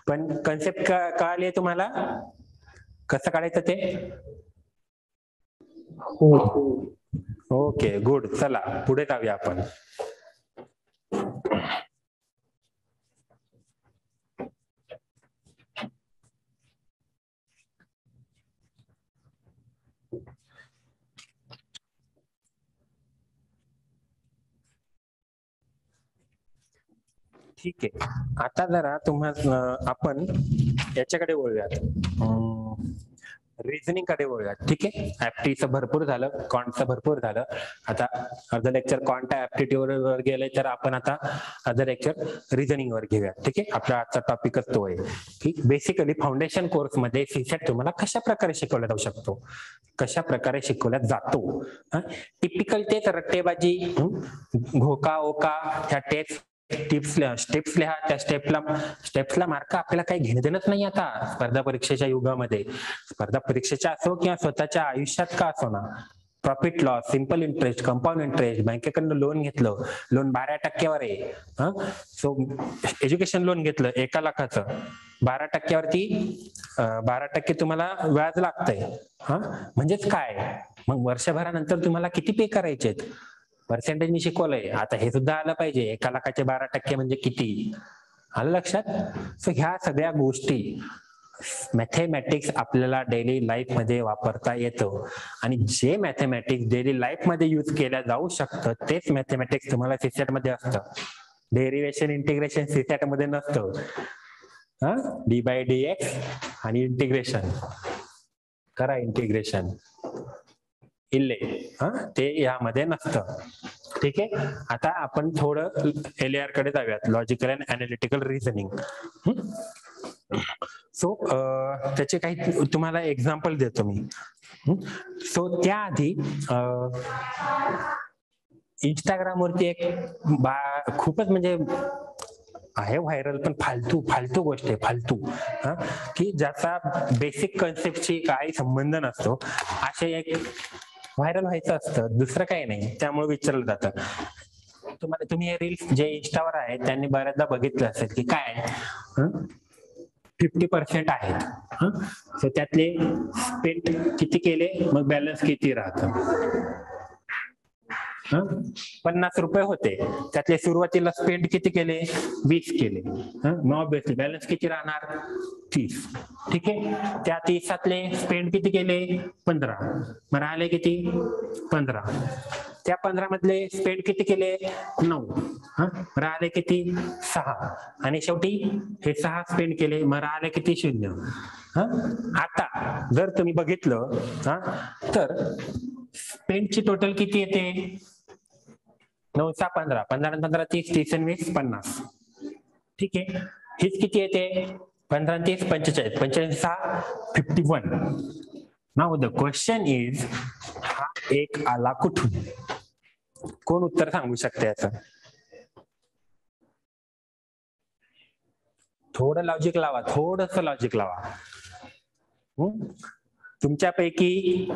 पण कन्सेप्ट कळाली आहे तुम्हाला? कसं काढायचं ते? Okay, good. चला पुढे जाऊया आपण. ठीक आहे. आता जरा तुम्हाला आपण याच्याकडे वळूयात, रिझनिंग कडे वळूयात. ठीक आहे. ऍप्टीचं भरपूर झालं, कॉन्टचं भरपूर झालं. आता अर्धं लेक्चर कॉन्ट ऍप्टिट्यूड वर गेलंय, तर आपण आता अर्धं लेक्चर रिझनिंग वर घेऊया. ठीक आहे. आपला आजचा टॉपिकच तो आहे की बेसिकली फाउंडेशन कोर्स मध्ये सीसॅट तुम्हाला कशा प्रकारे शिकवला जाऊ शकतो, कशा प्रकारे शिकवला जातो. टिपिकल तेच रट्टेबाजी, घोका ओका, ह्या टेस्ट स्टेप्स लिहा. त्या स्टेप्सला मार्क आपल्याला काही घेणं देणंच नाही आता स्पर्धा परीक्षेच्या युगामध्ये. स्पर्धा परीक्षेच्या असो किंवा स्वतःच्या आयुष्यात का असो ना, profit loss, simple interest, compound interest, बँकेकडनं लोन घेतलं, लोन 12% आहे. सो एज्युकेशन लोन घेतलं 1 लाखाचं, 12%वरती 12% तुम्हाला व्याज लागतंय. म्हणजेच काय, मग वर्षभरानंतर तुम्हाला किती पे करायचे? पर्सेंटेज मी शिकवलंय, आता हे सुद्धा आलं पाहिजे. 1 लाखाचे 12% म्हणजे किती, आलं लक्षात? सो ह्या सगळ्या गोष्टी मॅथेमॅटिक्स आपल्याला डेली लाईफ मध्ये वापरता येतं, आणि जे मॅथेमॅटिक्स डेली लाईफ मध्ये यूज केल्या जाऊ शकतं तेच मॅथेमॅटिक्स तुम्हाला सीसॅट मध्ये असतं. डेरिव्हेशन, इंटिग्रेशन सीसॅट मध्ये नसतं. d/dx आणि इंटिग्रेशन करा, इंटिग्रेशन इल्ले ते यामध्ये नसतं. ठीक आहे. आता आपण थोडं LAR कडे जाऊयात, logical and analytical reasoning. So त्याचे काही तुम्हाला एक्झाम्पल देतो मी. सो त्याआधी इंस्टाग्राम वरती एक खूपच म्हणजे आहे व्हायरल पण फालतू फालतू गोष्ट आहे, फालतू. हा, की ज्याचा बेसिक कन्सेप्टशी काही संबंध नसतो, असे एक व्हायरल व्हायचं असतं, दुसरं काही नाही. त्यामुळे विचारलं जातं. तुम्ही हे रील्स जे इंस्टावर आहेत त्यांनी बऱ्याचदा बघितलं असेल की काय 50% आहेत, तर त्यातले स्पेंड किती केले, मग बॅलन्स किती राहतं. 50 रुपये होते, त्यातले सुरुवातीला स्पेंड किती केले, 20 केले. मग ऑब्विसली बॅलन्स किती राहणार, 30. ठीक आहे. त्या 30तले स्पेंड किती केले, 15. मग राहिले किती, 15. त्या 15 मधले स्पेंड किती केले, 9. राहिले किती, 6. आणि शेवटी हे 6 स्पेंड केले, मग राहिले किती, 0. आता जर तुम्ही बघितलं तर स्पेंडची टोटल किती येते, 9 × 15, 15 × 15 30, 30 × 20 50. ठीक आहे. हीच किती येते, 15 × 30 45, 45 × 6 51. नाउ द क्वेश्चन इज, हा एक आला कुठून, कोण उत्तर सांगू शकते याचं. थोडं लॉजिक लावा, थोडस लॉजिक लावा. तुमच्यापैकी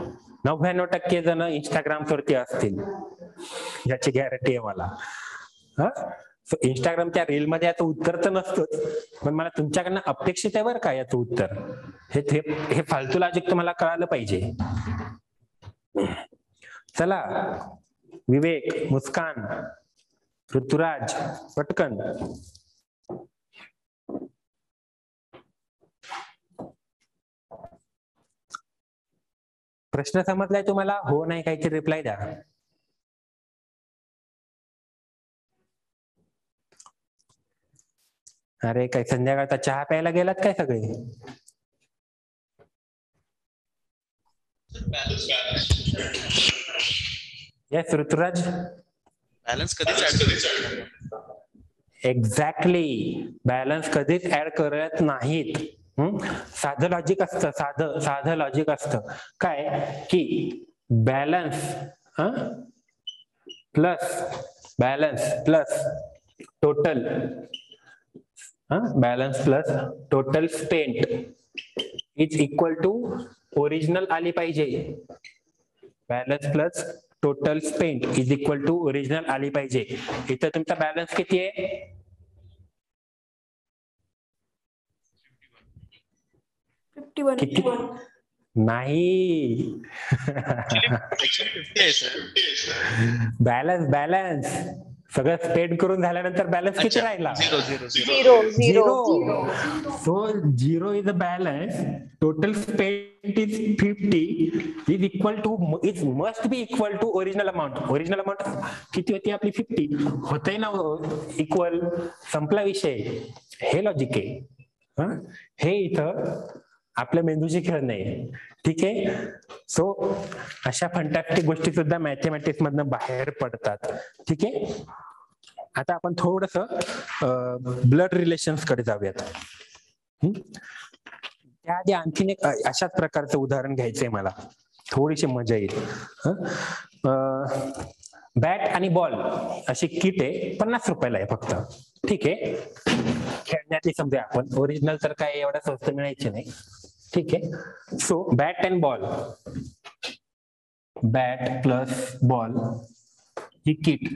99% जण इंस्टाग्राम वरती असतील, याची गॅरंटी आहे मला. इंस्टाग्रामच्या रील मध्ये याचं उत्तर तर नसतोच, पण मला तुमच्याकडनं अपेक्षित आहे बरं का याचं उत्तर. हे फालतू लॉजिक तुम्हाला कळालं पाहिजे. चला विवेक, मुस्कान, ऋतुराज, पटकन. प्रश्न समजलाय तुम्हाला, हो नाही काहीतरी रिप्लाय द्या. अरे काय संध्याकाळचा चहा प्यायला गेलात काय सगळे. येस ऋतुराज. बॅलन्स कधीच एक्झॅक्टली, बॅलन्स कधीच ऍड करत नाहीत. साधं लॉजिक असतं, साधं लॉजिक असतं काय, की balance plus total, balance plus total spent is equal to original आली पाहिजे. Balance plus total spent is equal to original आली पाहिजे. इथं तुमचा बॅलन्स किती आहे, 51. किती नाही. बॅलन्स सगळं स्पेंड करून झाल्यानंतर बॅलन्स किती राहिला, 0. So 0 is a balance, total spend is 50 is equal to, is must be equal to original amount. Original amount किती होती आपली, 50 होतंय ना इक्वल, संपला विषय. हे लॉजिक आहे. हे इथं आपल्या मेंदूची खेळ नाही. ठीक आहे. सो अशा फंटास्टिक गोष्टी सुद्धा मॅथमॅटिक्स मधनं बाहेर पडतात. ठीक आहे. आता आपण थोडस ब्लड रिलेशन्स कडे जाऊयात. त्याआधी आणखीन एक अशाच प्रकारचं उदाहरण घ्यायचंय मला, थोडीशी मजा येईल. बॅट आणि बॉल अशी किट आहे, 50 रुपयाला आहे फक्त. ठीक आहे. खेळण्यातली समजा आपण, ओरिजिनल तर काय एवढा स्वस्त मिळायचे नाही. ठीक आहे. So bat and ball, bat plus ball he kit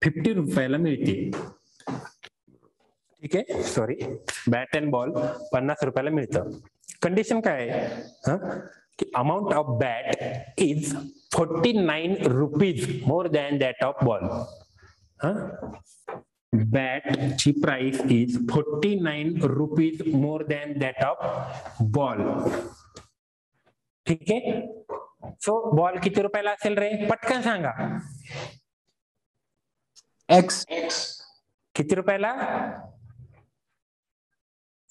50 रुपयाला मिळते. ठीक आहे. सॉरी, बॅट अँड बॉल 50 रुपयाला मिळतं. कंडिशन काय आहे की amount of bat is 49 rupees more than that of ball. Bat ची price is 49 rupees more than that of ball. ठीक आहे. सो बॉल किती रुपयाला असेल रे, पटकन सांगा. X. किती रुपयाला,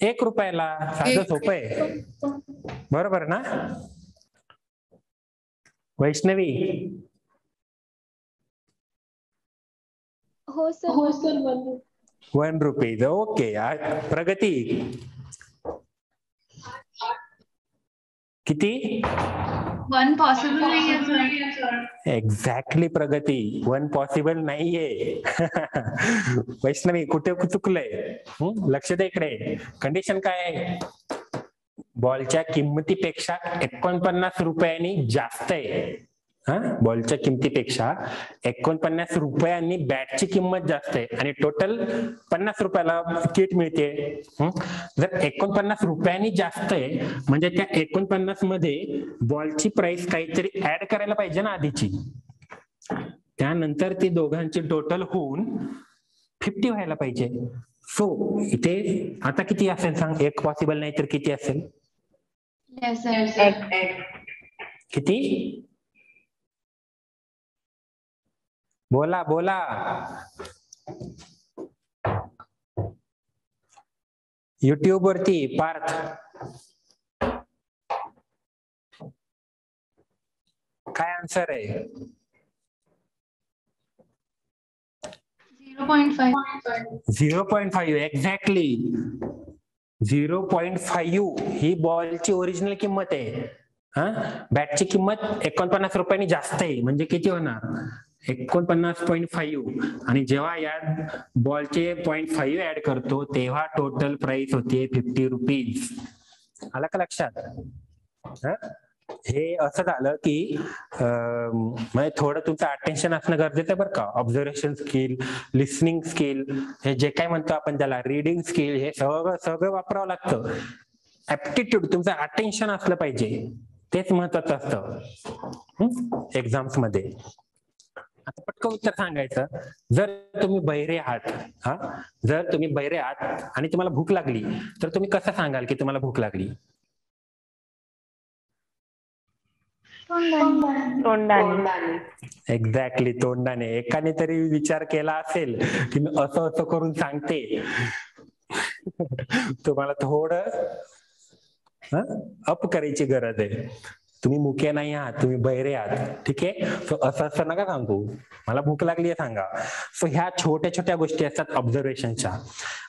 1 रुपयाला. साधं सोपं आहे, बरोबर ना वैष्णवी. हो सर. 1 रुपीज. ओके. प्रगती किती, वन पॉसिबल नहीं है सर. एक्झॅक्टली प्रगती, वन पॉसिबल नाहीये. वैष्णवी कुठे चुकलंय? लक्ष दे इकडे. कंडिशन काय आहे? बॉलच्या किंमतीपेक्षा 49 रुपयांनी जास्त आहे. हा, बॉलच्या किमतीपेक्षा 49 रुपयांनी बॅटची किंमत जास्त आहे आणि टोटल 50 रुपयाला किट मिळते. जर 49 रुपयांनी जास्त आहे म्हणजे त्या 49 मध्ये बॉलची प्राइस काहीतरी ऍड करायला पाहिजे ना आधीची. त्यानंतर ती दोघांची टोटल होऊन 50 व्हायला पाहिजे. सो इथे आता किती असेल सांग? एक पॉसिबल नाही तर किती असेल? Yes, sir. किती? बोला बोला. युट्यूब वरती पार्थ काय आन्सर आहे? 0.5. 0.5 एक्झॅक्टली. 0.5 ही बॉलची ओरिजिनल किंमत आहे. हा, बॅटची किंमत 49 रुपयांनी जास्त आहे म्हणजे किती होणार? 49.5. आणि जेव्हा या बॉलचे 0.5 ऍड करतो तेव्हा टोटल प्राइस होते 50 रुपीज. आला का लक्षात? हे असं झालं की म्हणजे थोडं तुमचं अटेन्शन असणं गरजेचं आहे बरं का. ऑब्झर्वेशन स्किल, लिसनिंग स्किल, हे जे काय म्हणतो आपण त्याला, रीडिंग स्किल, हे सगळं वापरावं लागतं. ऍप्टिट्यूड, तुमचं अटेन्शन असलं पाहिजे, तेच महत्वाचं असतं एक्झाम्स मध्ये. आता पटकन उत्तर सांगायचं. जर तुम्ही बहिरे आहात, हा, जर तुम्ही बहिरे आहात आणि तुम्हाला भूक लागली तर तुम्ही कसं सांगाल की तुम्हाला भूक लागली? तोंडाने. एक्झॅक्टली, तोंडाने. एकाने तरी विचार केला असेल की मी असं असं करून सांगते. तुम्हाला थोडं अप करायची गरज आहे. तुम्ही मुके नाही आहात, तुम्ही बहिरे आहात, ठीक आहे. सो असं असं नका सांगू, मला भूक लागली आहे सांगा. सो ह्या छोट्या छोट्या गोष्टी असतात ऑब्झर्वेशनच्या.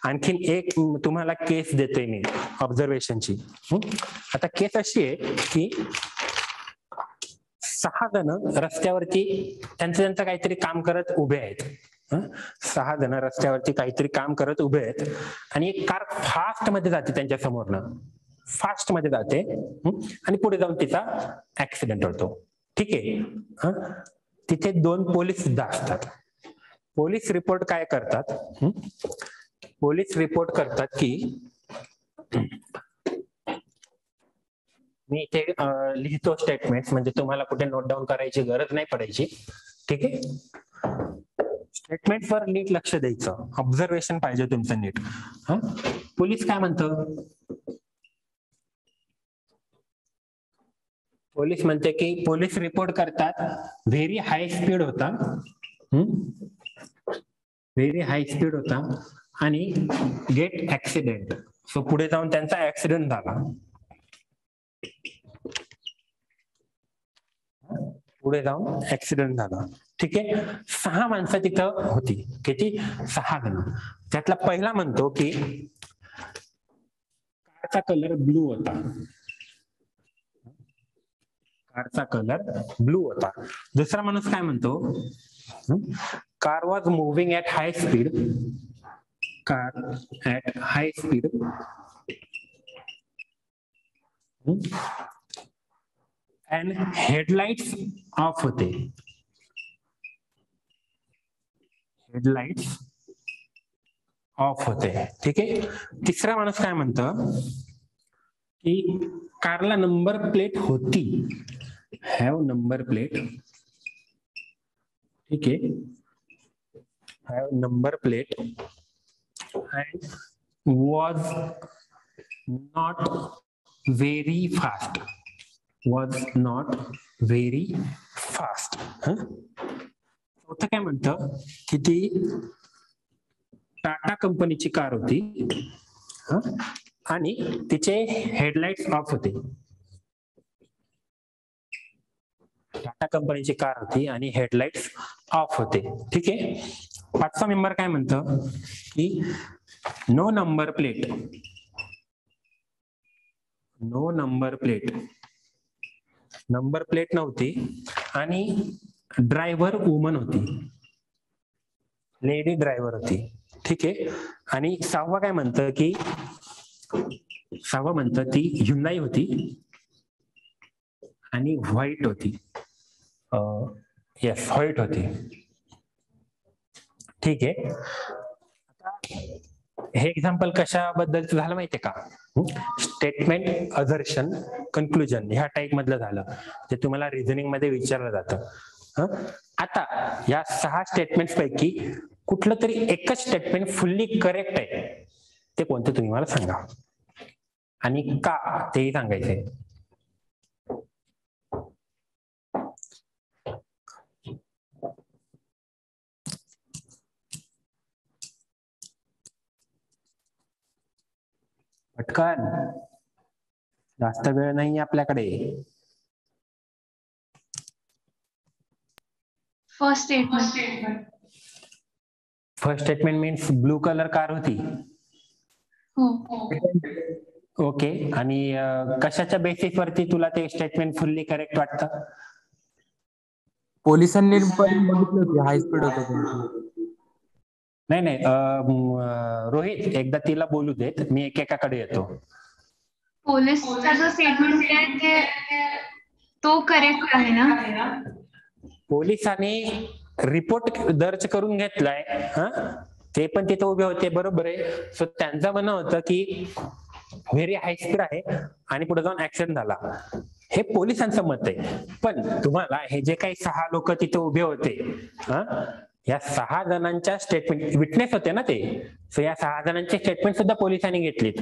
आणखीन एक तुम्हाला केस देतोय मी ऑब्झर्वेशनची. आता केस अशी आहे की 6 जण रस्त्यावरती त्यांचं काहीतरी काम करत उभे आहेत. 6 जण रस्त्यावरती काहीतरी काम करत उभे आहेत आणि एक कार फास्ट मध्ये जाते त्यांच्या समोरनं, फास्ट मध्ये जाते आणि पुढे जाऊन तिचा ऍक्सिडेंट होतो. ठीक आहे. तिथे 2 पोलीस सुद्धा असतात. पोलीस रिपोर्ट काय करतात? पोलीस रिपोर्ट करतात की, मी इथे लिहितो स्टेटमेंट, म्हणजे तुम्हाला कुठे नोट डाऊन करायची गरज नाही पडायची. ठीक आहे. स्टेटमेंट वर नीट लक्ष द्यायचं, ऑब्झर्वेशन पाहिजे तुमचं नीट. पोलीस काय म्हणतं? पोलीस म्हणते की, पोलीस रिपोर्ट करतात व्हेरी हाय स्पीड होता, व्हेरी हाय स्पीड होता आणि गेट ऍक्सिडेंट. सो पुढे जाऊन त्यांचा ऍक्सिडेंट झाला. पुढे जाऊन ऍक्सिडेंट झाला. ठीक आहे. 6 माणसं तिथं होती. किती? 6 जण. त्यातला पहिला म्हणतो की कारचा कलर ब्लू होता, कारचा कलर ब्लू होता. दुसरा माणूस काय म्हणतो? Car was moving at high speed, car at high speed and headlights of होते, हेडलाइट्स ऑफ होते. ठीक आहे. तिसरा माणूस काय म्हणतं की कारला नंबर प्लेट होती, हॅव नंबर प्लेट. ठीक आहे. Have number plate and was not very fast, was not very fast. चौथं काय म्हणतं की ती टाटा कंपनीची कार होती आणि तिचे हेडलाइट्स ऑफ होते. टाटा कंपनीची कार होती आणि हेडलाइट्स ऑफ होते. ठीक आहे. 5वा मेंबर काय म्हणतं की no number plate, no number plate number plate नव्हती आणि ड्रायव्हर वुमन होती, लेडी ड्रायव्हर होती. ठीक आहे. आणि सहावा काय म्हणतं की ती ह्युंदाई होती आणि व्हाईट होती. येस, व्हाईट होती. ठीक आहे. हे एक्झाम्पल कशाबद्दलचं झालं माहितीये का? स्टेटमेंट, अझर्शन, कन्क्लुजन ह्या टाईप मधलं झालं, जे तुम्हाला रिझनिंग मध्ये विचारलं जातं. आता या 6 स्टेटमेंट्स पैकी कुठलं तरी एकच स्टेटमेंट फुल्ली करेक्ट आहे, ते कोणतं तुम्ही मला सांगा आणि का तेही सांगायचंय. पटकन, जास्त वेळ नाही आपल्याकडे. First statement. First statement means blue colour car होती. हो. ओके. आणि कशाच्या बेसिस वरती तुला ते स्टेटमेंट फुल्ली करेक्ट वाटतं? पोलिसांनी पण बघितलं होती हाय स्पीड होतं. नाही, रोहित एकदा तिला बोलू देत, मी एकेकाकडे येतो. पोलिसचा जो स्टेटमेंट आहे ते तो करेक्ट आहे ना? पोलिसांनी रिपोर्ट दर्ज करून घेतलाय, ते पण तिथे उभे होते, बरोबर आहे. सो त्यांचं म्हणणं होतं की व्हेरी हाय स्पीड आहे आणि पुढे जाऊन ऍक्सिडेंट झाला, हे पोलिसांचं मत आहे. पण तुम्हाला हे जे काही 6 लोक तिथे उभे होते, या 6 जणांच्या स्टेटमेंट, विटनेस होते ना ते, सो या 6 जणांचे स्टेटमेंट सुद्धा पोलिसांनी घेतलीत.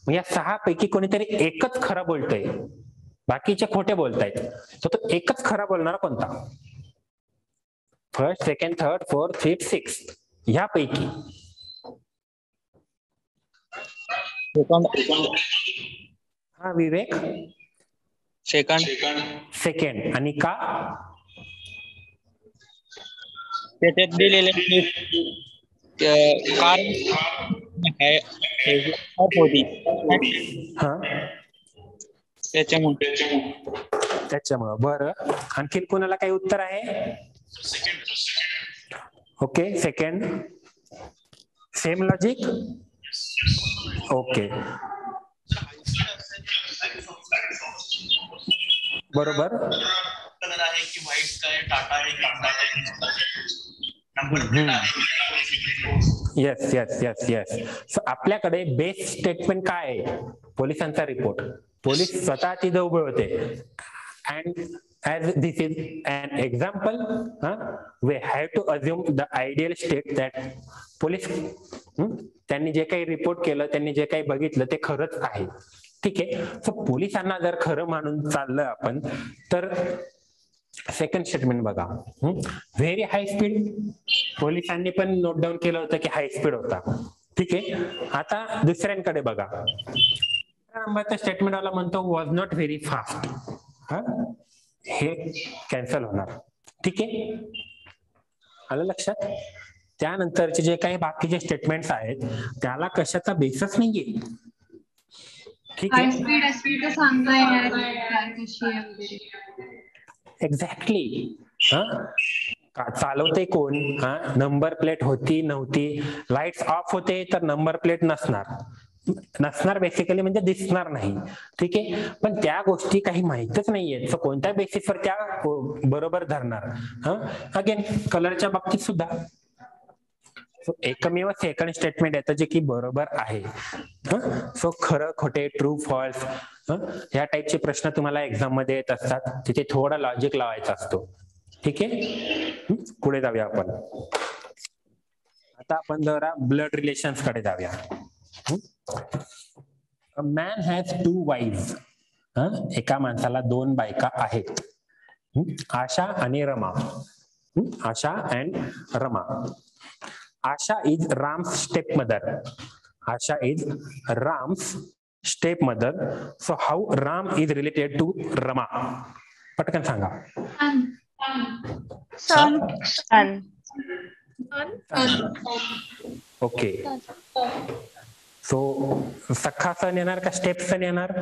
मग या 6 पैकी कोणीतरी एकच खरं बोलतोय, बाकीचे खोटे बोलतायत, तर तो एकच खरा बोलणारा कोणता? First, second, third, fourth, fifth, sixth ह्यापैकी हा विवेक सेकंड. आणि का? त्याच्यात दिलेले कारण होती त्याच्यामुळं. बरं, आणखी कोणाला काही उत्तर आहे? Okay, second. Same logic. Okay, बरोबर. कलर आहे की व्हाईट काय, टाटा आहे की yes yes yes yes. So आपल्याकडे बेस स्टेटमेंट काय आहे? पोलिसांचा रिपोर्ट. पोलीस स्वतः तिथे उभे होते. And as this is an example, we have to assume the ideal state that police त्यांनी जे काही रिपोर्ट केलं, त्यांनी जे काही बघितलं ते खरंच आहे. ठीक आहे. सो पोलिसांना जर खरं मानून चाललं आपण, तर सेकंड स्टेटमेंट बघा, व्हेरी हाय स्पीड. पोलिसांनी पण नोट डाऊन केलं होतं की हाय स्पीड होता. ठीक आहे. आता दुसऱ्यांकडे बघा, नंबरचा स्टेटमेंट वाला म्हणतो वॉज नॉट व्हेरी फास्ट. हे कॅन्सल होणार. ठीक आहे, आलं लक्षात? त्यानंतरचे जे काही बाकीचे स्टेटमेंट्स आहेत त्याला कशाचा बेसच नाहीये. ठीक आहे, एक्झॅक्टली. चालवते कोण? नंबर प्लेट होती नव्हती, लाईट्स ऑफ होते तर नंबर प्लेट नसणार बेसिकली, म्हणजे दिसणार नाही. ठीक आहे. पण त्या गोष्टी काही माहितच नाहीये, सो कोणत्या बेसिसवर त्या बरोबर धरणार? अगेन कलरच्या बाबतीत सुद्धा एकमेव सेकंड स्टेटमेंट येतं जे की बरोबर आहे. सो खरं खोटे, ट्रू फॉल्स या टाईपचे प्रश्न तुम्हाला एक्झाम मध्ये येत असतात, तिथे थोडा लॉजिक लावायचा असतो. ठीक आहे, पुढे जाऊया आपण. आता आपण जरा ब्लड रिलेशन्स कडे जाऊया. A man has 2 wives. एका माणसाला 2 बायका आहेत, आशा आणि Rama. Asha and Rama. Asha is Ram's step mother. Asha is Ram's step mother. So how Ram is related to Rama? पटकन सांगा. ओके. सो सख्खा सन येणार का स्टेप सन येणार?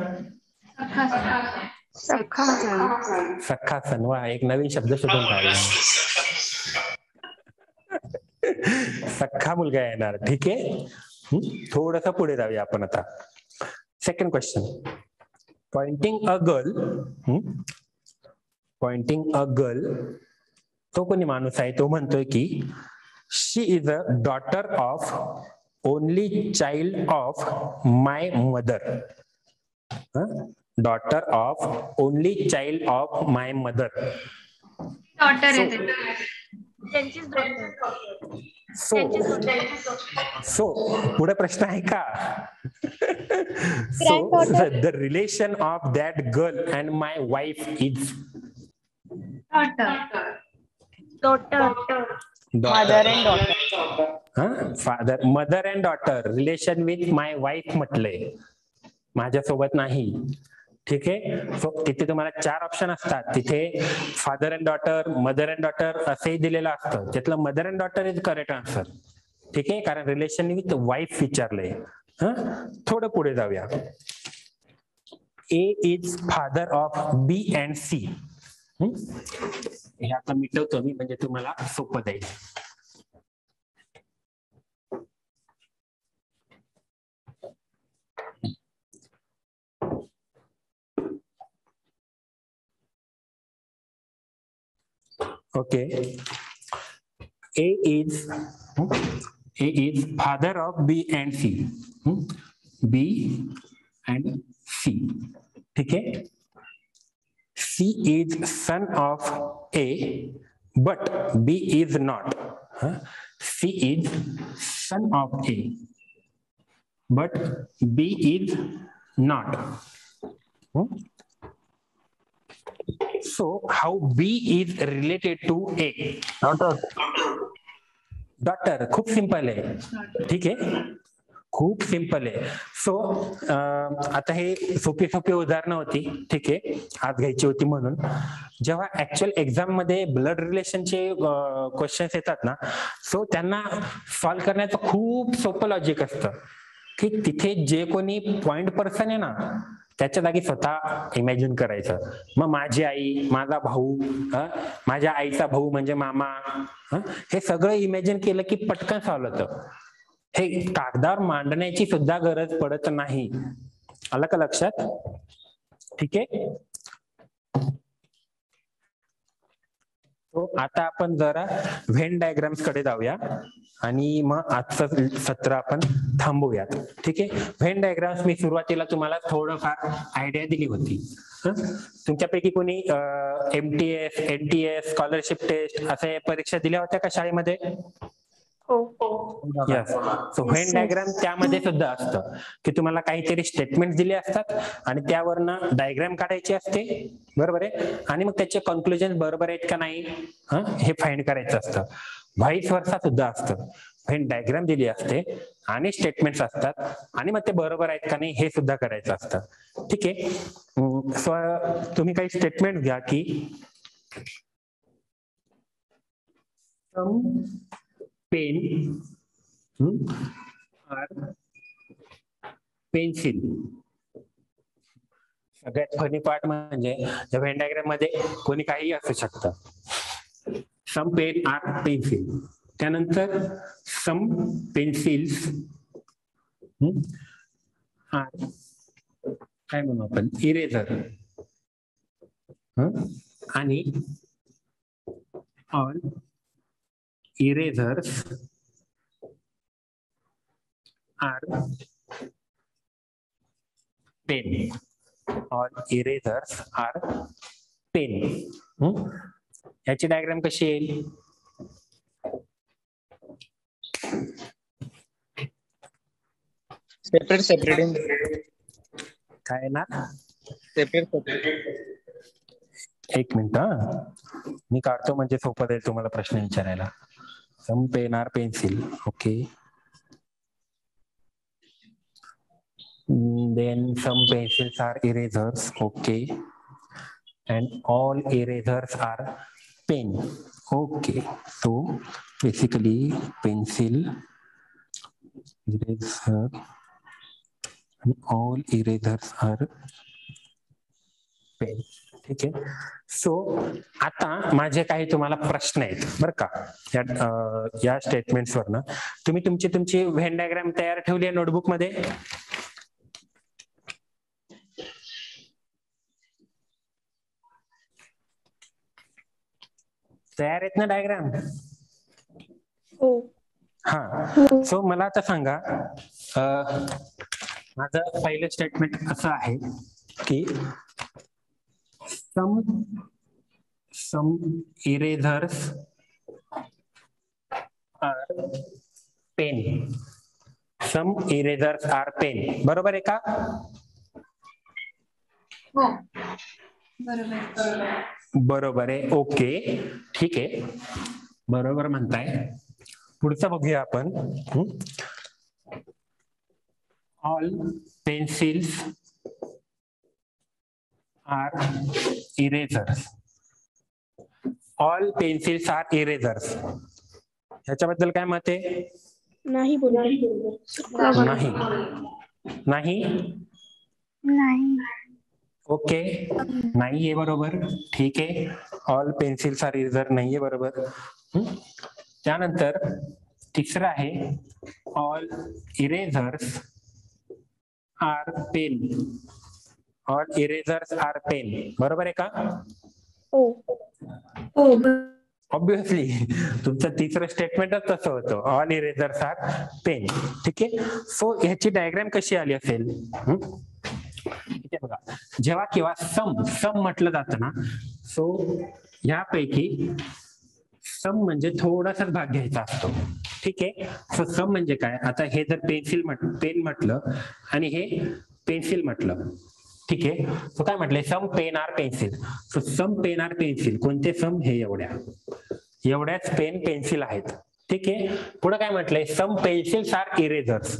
सखासन. सखासन. वा, एक नवीन शब्द शोधून काढला. सख्खा मुलगा येणार. ठीक आहे, थोडस पुढे जाऊया आपण आता. Second question. Pointing a girl, pointing a girl, तो कोणी माणूस आहे, तो म्हणतोय की she is a daughter of only child of my mother. Daughter of only child of my mother. Daughter आहे ते. त्यांचीच daughter. सो पुढे प्रश्न आहे का? So the relation of that girl and my wife is daughter. Mother and daughter. Father, mother and daughter. Relation with my wife म्हटलंय, माझ्यासोबत नाही. ठीक आहे, सो तिथे तुम्हाला 4 ऑप्शन असतात. तिथे father and daughter, mother and daughter असंही दिलेलं असतं. त्यातलं mother and daughter is correct answer. ठीक आहे, कारण रिलेशन विथ वाईफ विचारलंय. थोडं पुढे जाऊया. A is father of B and C. हे आता मिटवतो मी, म्हणजे तुम्हाला सोपं जाईल. Okay. A is father of B and C. B and C. ठीक है. C is son of A, but B is not. C is son of A, but B is not. So how B is related to A? Daughter. खूप simple आहे. ठीक आहे, खूप simple आहे. So आता हे सोपी सोपी उदाहरणं होती. ठीक आहे, आज घ्यायची होती म्हणून. जेव्हा ऍक्च्युअल एक्झाम मध्ये ब्लड रिलेशनचे क्वेश्चन्स येतात ना, सो त्यांना सॉल्व्ह करण्याचं खूप सोपं लॉजिक असतं की तिथे जे कोणी पॉइंट पर्सन आहे ना, त्याच्या जागी स्वतः इमॅजिन करायचं. मग माझी आई, माझा भाऊ, माझ्या आईचा भाऊ म्हणजे मामा, हे सगळं इमॅजिन केलं की पटकन सॉल्व्ह होतं. हे कागदावर मांडण्याची सुद्धा गरज पडत नाही. आलं का लक्षात? ठीक आहे. आता आपण जरा व्हेन डायग्राम्स कडे जाऊया आणि मग आजचं सत्र आपण थांबवूयात. ठीक आहे. व्हेन डायग्राम्स मी सुरुवातीला तुम्हाला थोडंफार आयडिया दिली होती. तुमच्यापैकी कोणी MTS, NTS, स्कॉलरशिप टेस्ट असे परीक्षा दिल्या होत्या का शाळेमध्ये? यस. सो व्हेन डायग्राम त्यामध्ये सुद्धा असतं की तुम्हाला काहीतरी स्टेटमेंट दिले असतात आणि त्यावरनं डायग्राम काढायची असते. बरोबर आहे. आणि मग त्याचे कन्क्लुजन बरोबर आहेत का नाही हे फाइंड करायचं असतं. व्हाईस वर्सा सुद्धा असतं. व्हेन डायग्राम दिली असते आणि स्टेटमेंट्स असतात आणि मग ते बरोबर आहेत का नाही हे सुद्धा करायचं असतं. ठीक आहे. सो तुम्ही काही स्टेटमेंट घ्या की पेन आर पेन्सिल. सगळ्यात फनी पार्ट म्हणजे व्हेन डायग्राम मध्ये कोणी काही असू शकतं. Some pen are pencil. त्यानंतर सम पेन्सिल्स आर काय म्हणू आपण इरेझर. आणि all erasers are pen. All erasers are pen. याची डायग्राम कशी येईल? सेपरेट काय ना सेपरेट. एक मिनिट मी काढतो म्हणजे सोपं जाईल तुम्हाला प्रश्न विचारायला. Some pen are pencil. Okay. Then some pencils are erasers. Okay. And all erasers are pen. Okay. So basically pencil, eraser and all erasers are pen. ठीक आहे. सो आता माझे काही तुम्हाला प्रश्न आहेत बरं का या स्टेटमेंट्स वरनं. तुम्ही तुमची व्हेन डायग्राम तयार ठेवली आहे नोटबुक मध्ये? तयार आहेत ना डायग्राम? हा. सो मला आता सांगा, माझं पहिलं स्टेटमेंट असं आहे की some erasers are pen. Some erasers are pen. बरोबर आहे का? हो बरोबर. बरोबर आहे. ओके, ठीक आहे, बरोबर म्हणताय. पुढचं बघूया आपण. All pencils are erasers. All pencils are erasers. ह्याच्याबद्दल काय मत आहे? नाही नाही. नाही. नाही. ओके, नाहीये बरोबर. ठीक आहे, ऑल पेन्सिल्स आर इरेझर नाहीये बरोबर. त्यानंतर तिसरं आहे all erasers are pen. All erasers are pen. बरोबर आहे का? ऑब्विसली तुमचं तिसरं स्टेटमेंटच तसं होतं, ऑल इरेझर्स आर पेन. ठीक आहे. सो ह्याची डायग्राम कशी आली असेल? इथे बघा, जेव्हा किंवा सम म्हटलं जातं ना, सो ह्यापैकी सम म्हणजे थोडासाच भाग घ्यायचा असतो. ठीक आहे. सो सम म्हणजे काय? आता हे जर पेन म्हटलं आणि हे पेन्सिल म्हटलं, ठीक आहे. सो काय म्हटलंय? Some pen are pencil. So some pen are pencil. कोणते सम? हे एवढ्याच पेन पेन्सिल आहेत. ठीक आहे. पुढे काय म्हटलंय? सम pencils are erasers.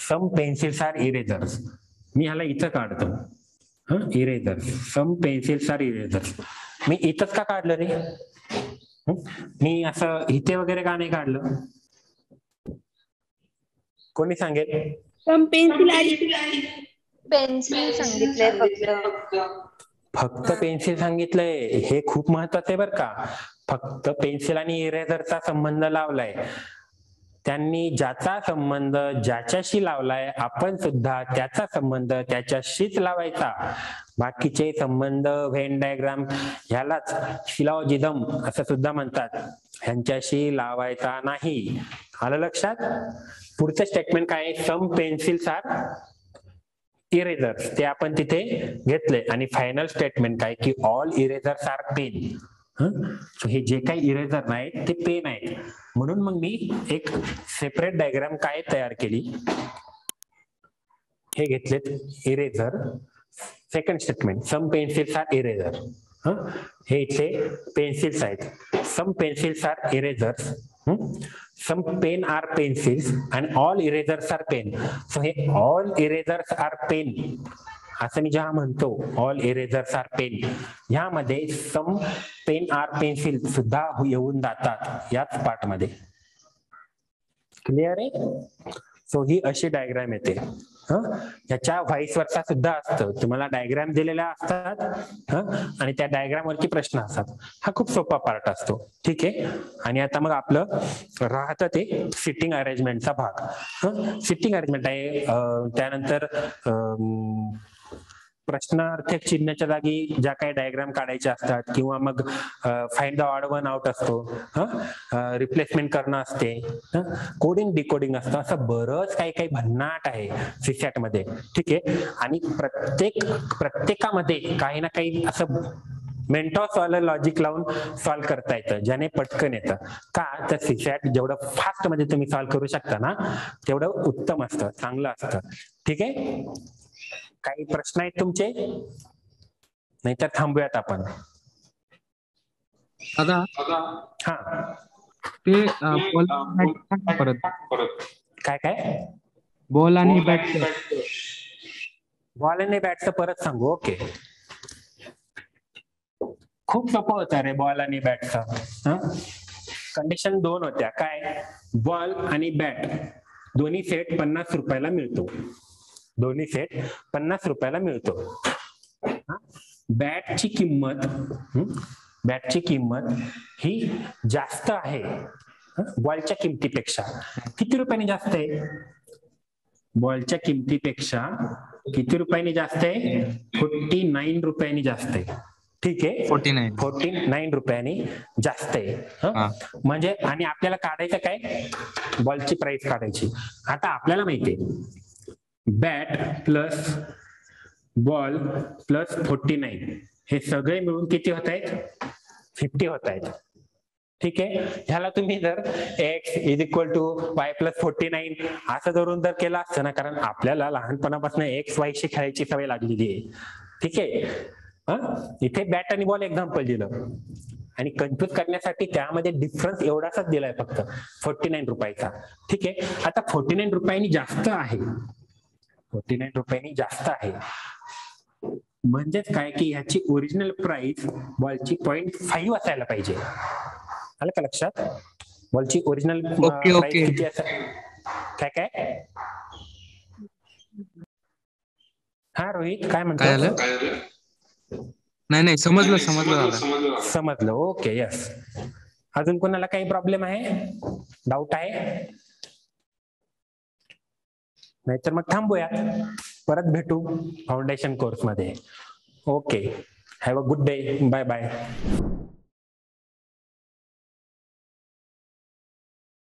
Some pencils are इरेझर्स. मी ह्याला इथं काढतो, इरेझर्स. सम पेन्सिल्स आर इरेझर्स. मी इथंच का काढलं रे? मी असं इथे वगैरे का नाही काढलं? कोणी सांगेल? सम पेन्सिल पेन्सिल सांगितलंय फक्त पेन्सिल सांगितलंय. हे खूप महत्वाचं आहे बरं का. फक्त पेन्सिल आणि इरेझरचा संबंध लावलाय. त्यांनी ज्याचा संबंध ज्याच्याशी लावलाय, आपण सुद्धा त्याचा संबंध त्याच्याशीच लावायचा. बाकीचे संबंध व्हेन डायग्राम ह्यालाच सिलॉजिझम असं सुद्धा म्हणतात, ह्यांच्याशी लावायचा नाही. आलं लक्षात? पुढचं स्टेटमेंट काय आहे? सम पेन्सिल्स आर इरेझर्स. ते आपण तिथे घेतले. आणि फायनल स्टेटमेंट काय की ऑल इरेझर्स आर पेन. हे जे काही इरेझर नाही ते पेन आहेत. म्हणून मग मी एक सेपरेट डायग्राम काय तयार केली, हे घेतलेत eraser. Second statement some pencils are eraser. हे इथे पेन्सिल्स आहेत. Some pencils are erasers, some pen are pencils आणि all erasers are pen. So हे ऑल इरेझर्स आर पेन असं मी जेव्हा म्हणतो, ऑल इरेझर्स आर पेन, ह्यामध्ये सम पेन आर पेन्सिल सुद्धा येऊन जातात याच पार्ट मध्ये. क्लिअर आहे? सो ही अशी डायग्राम येते. याच्या व्हाईस वर्सा सुद्धा असतं. तुम्हाला डायग्राम दिलेल्या असतात आणि त्या डायग्राम वरती प्रश्न असतात. हा खूप सोपा पार्ट असतो. ठीक आहे. आणि आता मग आपलं राहतं ते सिटिंग अरेंजमेंटचा भाग. सिटिंग अरेंजमेंट आहे. त्यानंतर प्रश्नार्थक चिन्हाच्या जागी ज्या काही डायग्राम काढायच्या असतात, किंवा मग find the odd one out असतो, रिप्लेसमेंट करणं असते, कोडिंग डिकोडिंग असतं, असं बरंच काही काही भन्नाट आहे सीसॅट मध्ये. ठीक आहे. आणि प्रत्येकामध्ये काही ना काही असं मेंटॉस वाला लॉजिक लावून सॉल्व्ह करता येतं, ज्याने पटकन येतं. का तर सीसॅट जेवढं फास्ट मध्ये तुम्ही सॉल्व्ह करू शकता ना, तेवढं उत्तम असतं, चांगलं असतं. ठीक आहे. काही प्रश्न आहेत तुमचे? नाहीतर थांबूयात आपण. दादा हा, ते परत काय काय? बॉल आणि बॅट. बॉल आणि बॅटचं परत सांगू. ओके. खूप सोपं होतं रे बॉल आणि बॅटचं. कंडिशन 2 होत्या. काय? बॉल आणि बॅट दोन्ही सेट 50 रुपयाला मिळतो. दोन्ही सेट 50 रुपयाला मिळतो. बॅटची किंमत ही जास्त आहे बॉलच्या किमतीपेक्षा. किती रुपयाने जास्त आहे? बॉलच्या किमतीपेक्षा किती रुपयाने जास्त आहे? 49 रुपयांनी जास्त आहे. ठीक आहे, 49 रुपयांनी जास्त आहे. म्हणजे आणि आपल्याला काढायचं काय? बॉलची प्राइस काढायची. आता आपल्याला माहितीये बॅट प्लस बॉल प्लस 49 हे सगळे मिळून किती होत आहेत? 50 होत आहेत. ठीक आहे, ह्याला तुम्ही जर x is equal to y plus 49 असं धरून जर केलं असतं ना, कारण आपल्याला लहानपणापासून x y शी खेळायची सवय लागलेली आहे. ठीक आहे, इथे बॅट आणि बॉल एक्झाम्पल दिलं आणि कन्फ्युज करण्यासाठी त्यामध्ये डिफरन्स एवढाच दिलाय फक्त 49 रुपयाचा. ठीक आहे, आता 49 रुपयांनी जास्त आहे, 49 रुपयांनी जास्त आहे म्हणजेच काय की ह्याची ओरिजिनल प्राइस बॉलची 0.5 असायला पाहिजे. आलं का लक्षात? बॉलची ओरिजिनल प्राइस किती असेल? काय हा रोहित काय म्हणतो? नाही समजलं. Okay, yes. अजून कोणाला काही प्रॉब्लेम आहे, डाऊट आहे? नाहीतर मग थांबूया, परत भेटू फाउंडेशन कोर्स मध्ये. Okay, have a good day, bye bye.